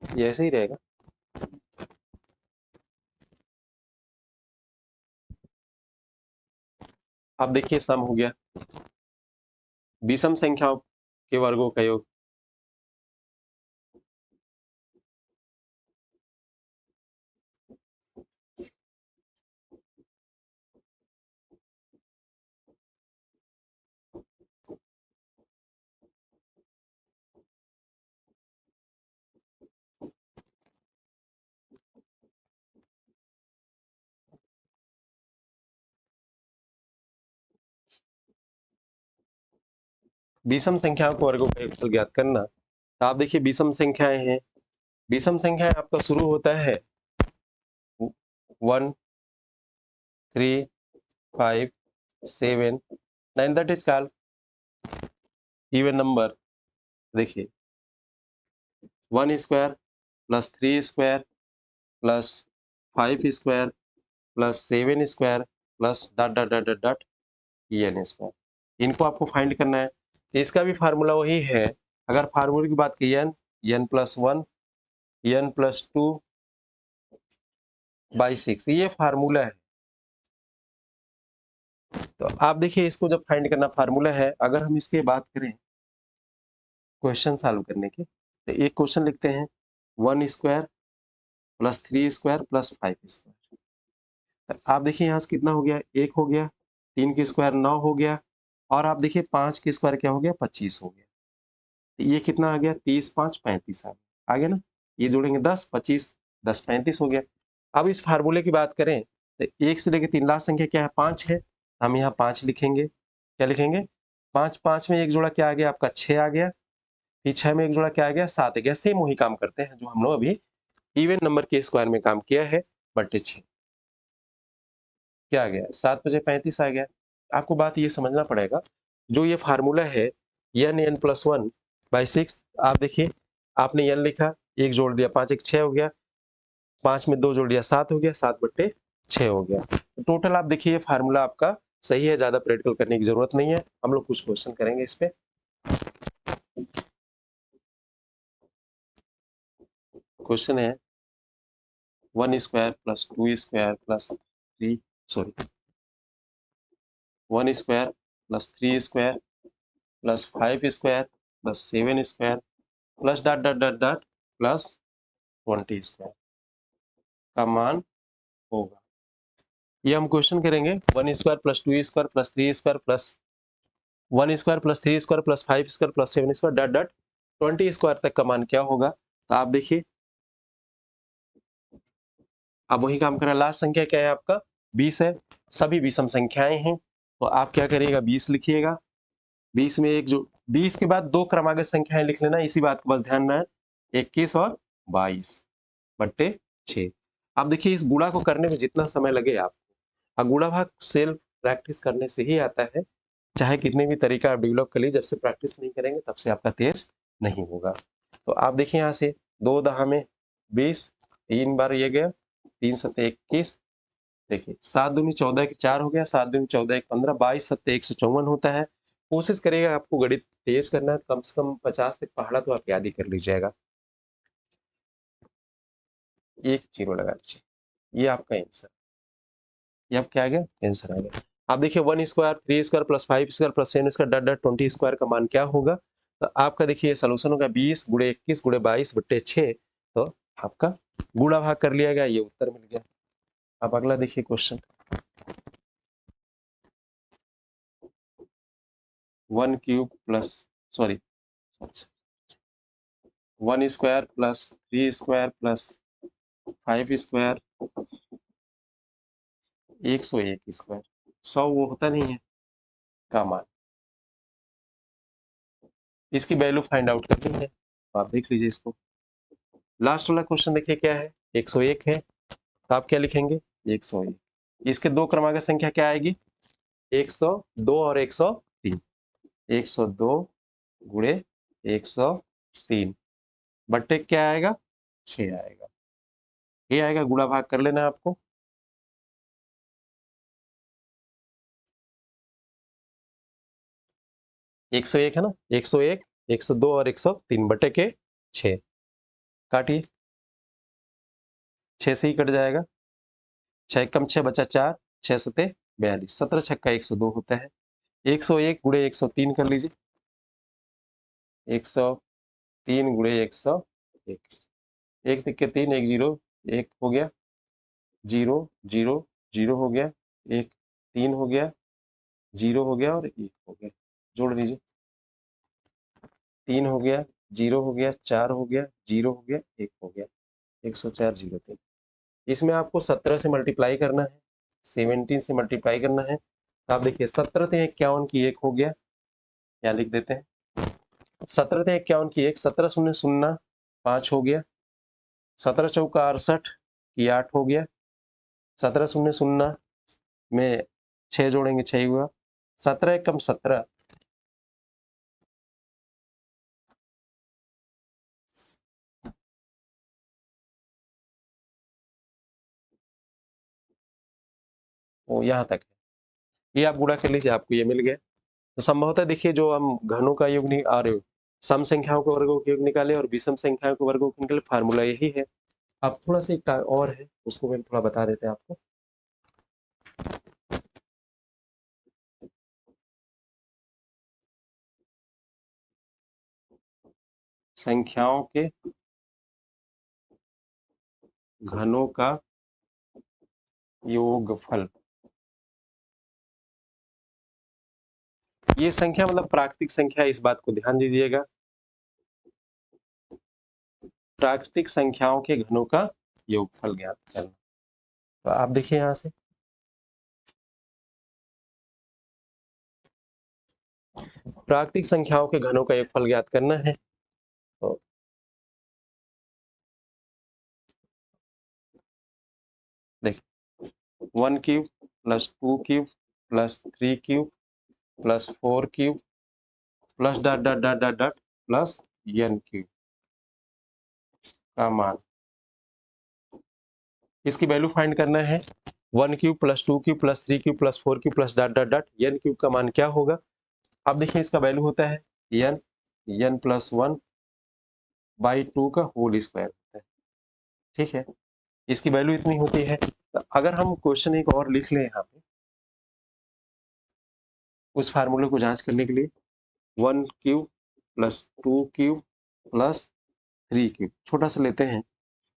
Speaker 1: ये ऐसे ही रहेगा। अब देखिए सम हो गया, विषम संख्याओं के वर्गों का योग। विषम संख्याओं के वर्गों का योगफल ज्ञात करना। तो आप देखिए विषम संख्याएं हैं। विषम संख्याएं आपका शुरू होता है 1, 3, 5, 7, 9, that is called even number. देखिए 1 square plus 3 square plus 5 square plus 7 square plus dot dot dot dot dot n square. इनको आपको फाइंड करना है। तो इसका भी फार्मूला वही है। अगर फार्मूले की बात की n plus 1 n plus 2 by 6, ये फार्मूला है। तो आप देखिए इसको जब फाइंड करना फार्मूला है, अगर हम इसकी बात करें क्वेश्चन सॉल्व करने की, तो एक क्वेश्चन लिखते हैं 1 square plus 3 square plus 5 square. आप देखिए यहाँ से कितना हो गया, 1 हो गया, 3 की स्क्वायर 9 हो गया, और आप देखिए 5 की स्क्वायर क्या हो गया, 25 हो गया। तो ये कितना आ गया, 30, 5, 35 आ गया ना। ये जोड़ेंगे 10, 25, 10, 35 हो गया। अब इस फार्मूले की बात करें तो 1 से लेकर 3 लास्ट संख्या क्या है, 5 है। हम यहाँ 5 लिखेंगे। क्या लिखेंगे, 5, 5 में एक जोड़ा क्या आ गया आपका, 6 आ गया। फिर 6 में एक जोड़ा क्या आ गया, 7 आ गया। सेम वही काम करते हैं जो हम लोग अभी इवन नंबर के स्क्वायर में काम किया है, बटे 6। क्या आ गया, 7 बजे 35 आ गया। आपको बात ये समझना पड़ेगा, जो ये फार्मूला है एन प्लस 1 बाई 6। आप देखिए आपने एन लिखा, एक जोड़ दिया 5, एक 6 हो गया, 5 में 2 जोड़ दिया 7 हो गया, 7 बट्टे 6 हो गया। तो टोटल आप देखिए ये फार्मूला आपका सही है, ज्यादा प्रैक्टिकल करने की जरूरत नहीं है। हम लोग कुछ क्वेश्चन करेंगे इस पे। क्वेश्चन है 1 square plus 2 square plus 3, sorry 1 square plus 3 square plus 5 square plus 7 square plus dot dot dot dot plus 20 square का मान होगा। ये हम क्वेश्चन करेंगे 1 square plus 2 square plus 3 square plus 1 square plus 3 square plus 5 square plus 7 square dot dot 20 square तक का मान क्या होगा। तो आप देखिए अब वही काम करें। लास्ट संख्या क्या है आपका, 20 है। सभी विषम संख्याएं हैं, तो आप क्या करिएगा, 20 लिखिएगा। 20 में एक जो 20 के बाद 2 क्रमागत संख्याएं लिख लेना, इसी बात को बस ध्यान रहे, 21 और 22 बट्टे 6। आप देखिए इस गुणा को करने में जितना समय लगे आप, गुणा भाग सेल्फ प्रैक्टिस करने से ही आता है। चाहे कितने भी तरीका आप डेवलप कर लीजिए, जब से प्रैक्टिस नहीं करेंगे तब से आपका तेज नहीं होगा। तो आप देखिए यहाँ से 2 दहा में 20, 3 बार ये गया, 3 सत्ते 21, देखिए 7 दूनी 14 के 4 हो गया, 7 दूनी 14 एक 15, 22 सत्ते 154 होता है। कोशिश करिएगा आपको गणित तेज करना है, कम से कम 50 तक पहाड़ा तो आप याद ही कर लीजिएगा। एक जीरो लगा लीजिए, ये आपका आंसर, ये आप क्या आ गया, आंसर आ गया। आप देखिए 1 square 3 square plus 5 square plus 7 square dot dot 20 square का मान क्या होगा। तो आपका देखिए सोल्यूशन होगा 20 गुणे 21 गुणे 22 बट्टे 6। तो आपका गुणा भाग कर लिया गया, ये उत्तर मिल गया। अब अगला देखिए question, 1 cube plus sorry 1 square plus 3 square plus 5 square 101 square, 100 वो होता नहीं है का मान, इसकी वैल्यू फाइंड आउट करनी है। तो आप देख लीजिए इसको, लास्ट वाला क्वेश्चन देखिए क्या है, 101 है, तो आप क्या लिखेंगे 101। इसके दो क्रमांक संख्या क्या आएगी, 102 और 103। 102 गुणे 103 बट्टे क्या आएगा 6 आएगा, ये आएगा, गुणा भाग कर लेना है आपको। एक सौ एक है ना, 101 102 और 103 बटे के 6, काटिए, 6 से ही कट जाएगा, 6 कम 6 बचा 4, 6 सते 42, 17 छक्का 102 होता है। 101 गुणे 103 कर लीजिए, 103 गुणे 101, एक तिक्के 3, एक जीरो, एक हो गया, जीरो जीरो जीरो हो गया, एक 3 हो गया, जीरो हो गया और 1 हो गया, जोड़ लीजिए, 3 हो गया, जीरो हो गया, 4 हो गया, जीरो हो गया, 1 हो गया, 104 जीरो 3। इसमें आपको 17 से मल्टीप्लाई करना है, 17 से मल्टीप्लाई करना है। तो आप देखिए 17 ते 51 की 1 हो गया, यहाँ लिख देते हैं, 17 ते 51 की 1, 17 शून्य शून्य 5 हो गया, 17 चौका 68 की 8 हो गया, 17 शून्य शून्य में 6 जोड़ेंगे 6 हुआ, 17 कम 17, वो यहाँ तक है, ये आप गुणा कर लीजिए, आपको ये मिल गया। तो संभवतः देखिए जो हम घनों का योग नहीं आ रहे हो, सम संख्याओं के वर्गों के योग निकाले और विषम संख्याओं के वर्गों के निकाले, फार्मूला यही है। अब थोड़ा सा एक और है, उसको मैं थोड़ा बता देते हैं आपको। संख्याओं के घनों का योगफल, ये संख्या मतलब प्राकृतिक संख्या, इस बात को ध्यान दीजिएगा, प्राकृतिक संख्याओं के घनों का योगफल ज्ञात करना। तो आप देखिए यहां से, प्राकृतिक संख्याओं के घनों का योगफल ज्ञात करना है। तो देखिए 1 cube plus 2 cube plus 3 cube plus 4 cube plus dot dot dot dot dot plus n cube का मान, इसकी वैल्यू फाइंड करना है। 1 cube plus 2 cube plus 3 cube plus 4 cube plus dot dot dot n cube का मान क्या होगा। अब देखिए इसका वैल्यू होता है n प्लस 1 बाई 2 का होल स्क्वायर होता है, ठीक है, इसकी वैल्यू इतनी होती है। तो अगर हम क्वेश्चन एक और लिख लें यहाँ पे, उस फार्मूले को जांच करने के लिए, 1 cube plus 2 cube plus 3 cube, छोटा सा लेते हैं,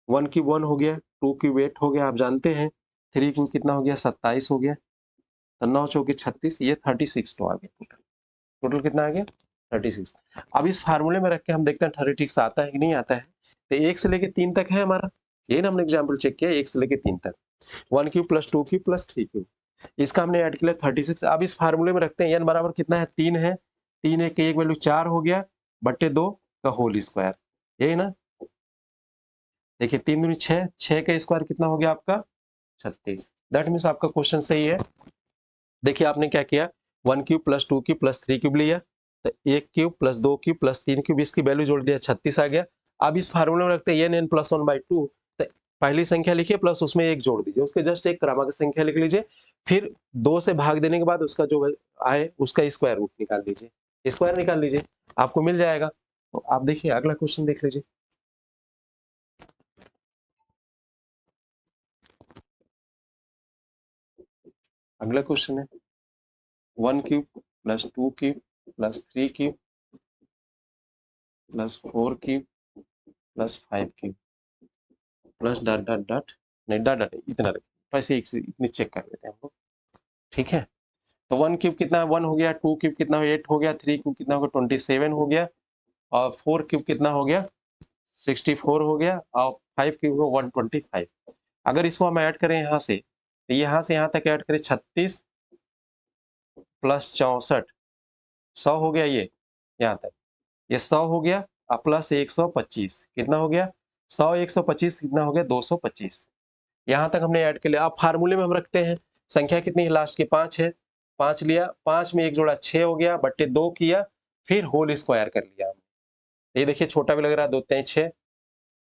Speaker 1: 1 क्यूब 1 हो गया, 2 क्यूब 8 हो गया, आप जानते हैं, 3 क्यूब कितना हो गया 27 हो गया, तो 9 चौके 36, ये 36 तो आ गया टोटल, टोटल कितना आ गया 36। अब इस फार्मूले में रख के हम देखते हैं 36 आता है कि नहीं आता है। तो 1 से लेके 3 तक है हमारा, ये ना हमने एग्जाम्पल चेक किया, 1 से लेके 3 तक, 1 cube plus 2 cube plus 3 cube, इसका हमने ऐड किया 36। अब इस फार्मूले में रखते हैं, n बराबर कितना है 3 है, 3 एक की एक वैल्यू 4 हो गया, बट्टे 2 का होल स्क्वायर, यही ना, देखिए 3 दूनी 6, 6 का स्क्वायर कितना हो गया आपका 36। दैट मीन्स आपका क्वेश्चन सही है। देखिए आपने क्या किया, 1 cube plus 2 cube plus 3 cube लिया, तो 1 cube plus 2 cube plus 3 cube, इसकी वैल्यू जोड़ दिया 36 आ गया। अब इस फार्मूले में रखते हैं n प्लस 1/2, तो पहली संख्या लिखिए प्लस उसमें एक जोड़ दीजिए, उसके जस्ट एक क्रमांक संख्या लिख लीजिए, फिर 2 से भाग देने के बाद उसका जो आए उसका स्क्वायर रूट निकाल लीजिए, स्क्वायर निकाल लीजिए, आपको मिल जाएगा। तो आप देखिए अगला क्वेश्चन देख लीजिए, अगला क्वेश्चन है 1 cube plus 2 cube plus 3 cube plus 4 cube plus 5 cube plus dot dot dot, नहीं डॉट डॉट इतना रखिए, वैसे इतनी चेक कर लेते हैं हम लोग। ठीक है, तो 1 क्यूब कितना 1 हो गया, 2 क्यूब कितना 8 हो गया, 3 क्यूब कितना होगा 27 हो गया, और 4 क्यूब कितना हो गया 64 हो गया, और 5 क्यूब हो 125। अगर इसको हम ऐड करें यहाँ से, तो यहाँ से यहाँ तक ऐड करें 36 प्लस 64, 100 हो गया ये यहाँ तक, ये 100 हो गया, और प्लस 125 कितना हो गया 100 125 कितना हो गया 225। यहाँ तक हमने ऐड कर लिया। अब फार्मूले में हम रखते हैं, संख्या कितनी है लास्ट की 5 है, 5 लिया, 5 में एक जोड़ा 6 हो गया, बट्टे 2 किया, फिर होल स्क्वायर कर लिया हमने। ये देखिए छोटा भी लग रहा है, 2 3 6,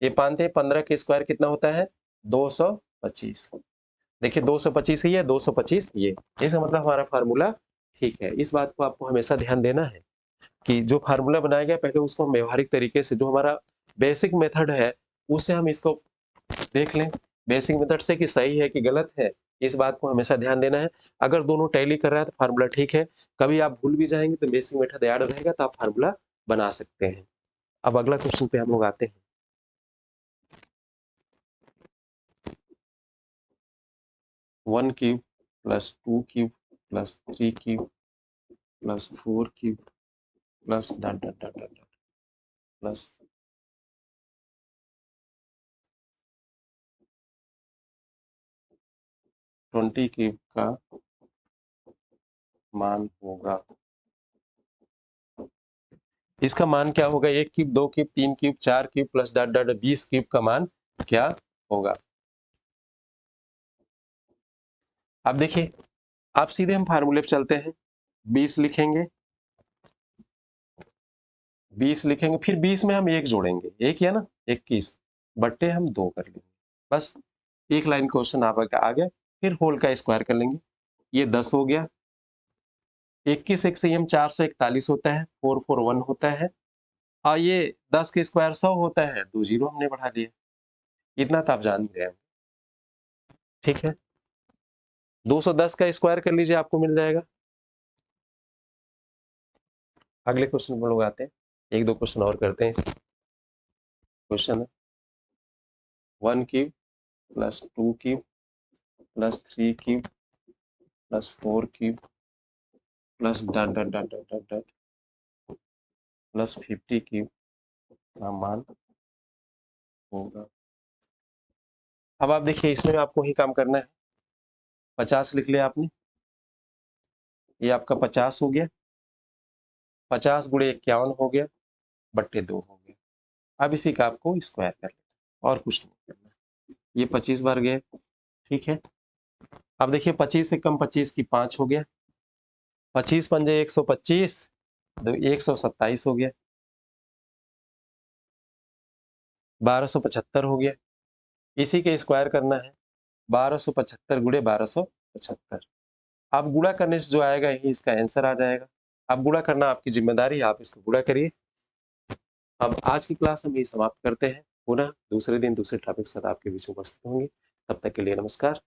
Speaker 1: ये 5 थे, 15 के स्क्वायर कितना होता है 225। देखिए 225 ये 225 ये, इसका मतलब हमारा फार्मूला ठीक है। इस बात को आपको हमेशा ध्यान देना है कि जो फार्मूला बनाया गया पहले उसको हम व्यवहारिक तरीके से, जो हमारा बेसिक मेथड है उससे हम इसको देख लें, बेसिक मेथड से कि सही है कि गलत है, इस बात को हमेशा ध्यान देना है। अगर दोनों टैली कर रहा है तो फार्मूला ठीक है, कभी आप भूल भी जाएंगे तो बेसिक मेथड याद रहेगा तो आप फार्मूला बना सकते हैं। अब अगला क्वेश्चन पे हम लोग आते हैं। One cube plus 2 cube plus 3 cube plus 4 cube plus dot dot dot dot plus 20 cube का मान होगा। इसका मान क्या होगा, 1 cube 2 cube 3 cube 4 cube plus dot dot 20 cube का मान क्या होगा। अब देखिए, आप सीधे हम फार्मूले पे चलते हैं, 20 लिखेंगे, 20 लिखेंगे, फिर 20 में हम 1 जोड़ेंगे, 1 किया ना 21, बट्टे हम 2 कर लेंगे, बस एक लाइन क्वेश्चन आपका आ गया। फिर होल का स्क्वायर कर लेंगे, ये 10 हो गया, 21 एक संयम 441 होता है, 441 होता है, और ये 10 के स्क्वायर 100 होता है, 2 जीरो हमने बढ़ा दिया, इतना तो आप जान ही रहे हैं। ठीक है, 210 का स्क्वायर कर लीजिए, आपको मिल जाएगा। अगले क्वेश्चन पर लोग आते हैं, एक दो क्वेश्चन और करते हैं। क्वेश्चन है 1 cube plus 2 cube plus 3 cube plus 4 cube plus dot dot dot dot dot dot plus 50 cube का मान होगा। अब आप देखिए, इसमें आपको ही काम करना है, 50 लिख लिया आपने, ये आपका 50 हो गया, 50 गुणे 51 हो गया, बट्टे 2 हो गया। अब इसी का आपको स्क्वायर कर लेना, और कुछ नहीं करना। ये 25 बार गए, ठीक है। अब देखिए 25 से कम 25 की 5 हो गया, 25 पंजे 125, तो 127 हो गया, 1275 हो गया, इसी के स्क्वायर करना है, 1275 गुणे 1275। अब गुणा करने से जो आएगा यही इसका आंसर आ जाएगा। अब गुणा करना आपकी जिम्मेदारी है, आप इसको गुणा करिए। अब आज की क्लास हम यही समाप्त करते हैं, पुनः दूसरे दिन दूसरे टॉपिक के साथ आपके बीच में उपस्थित होंगे। तब तक के लिए नमस्कार।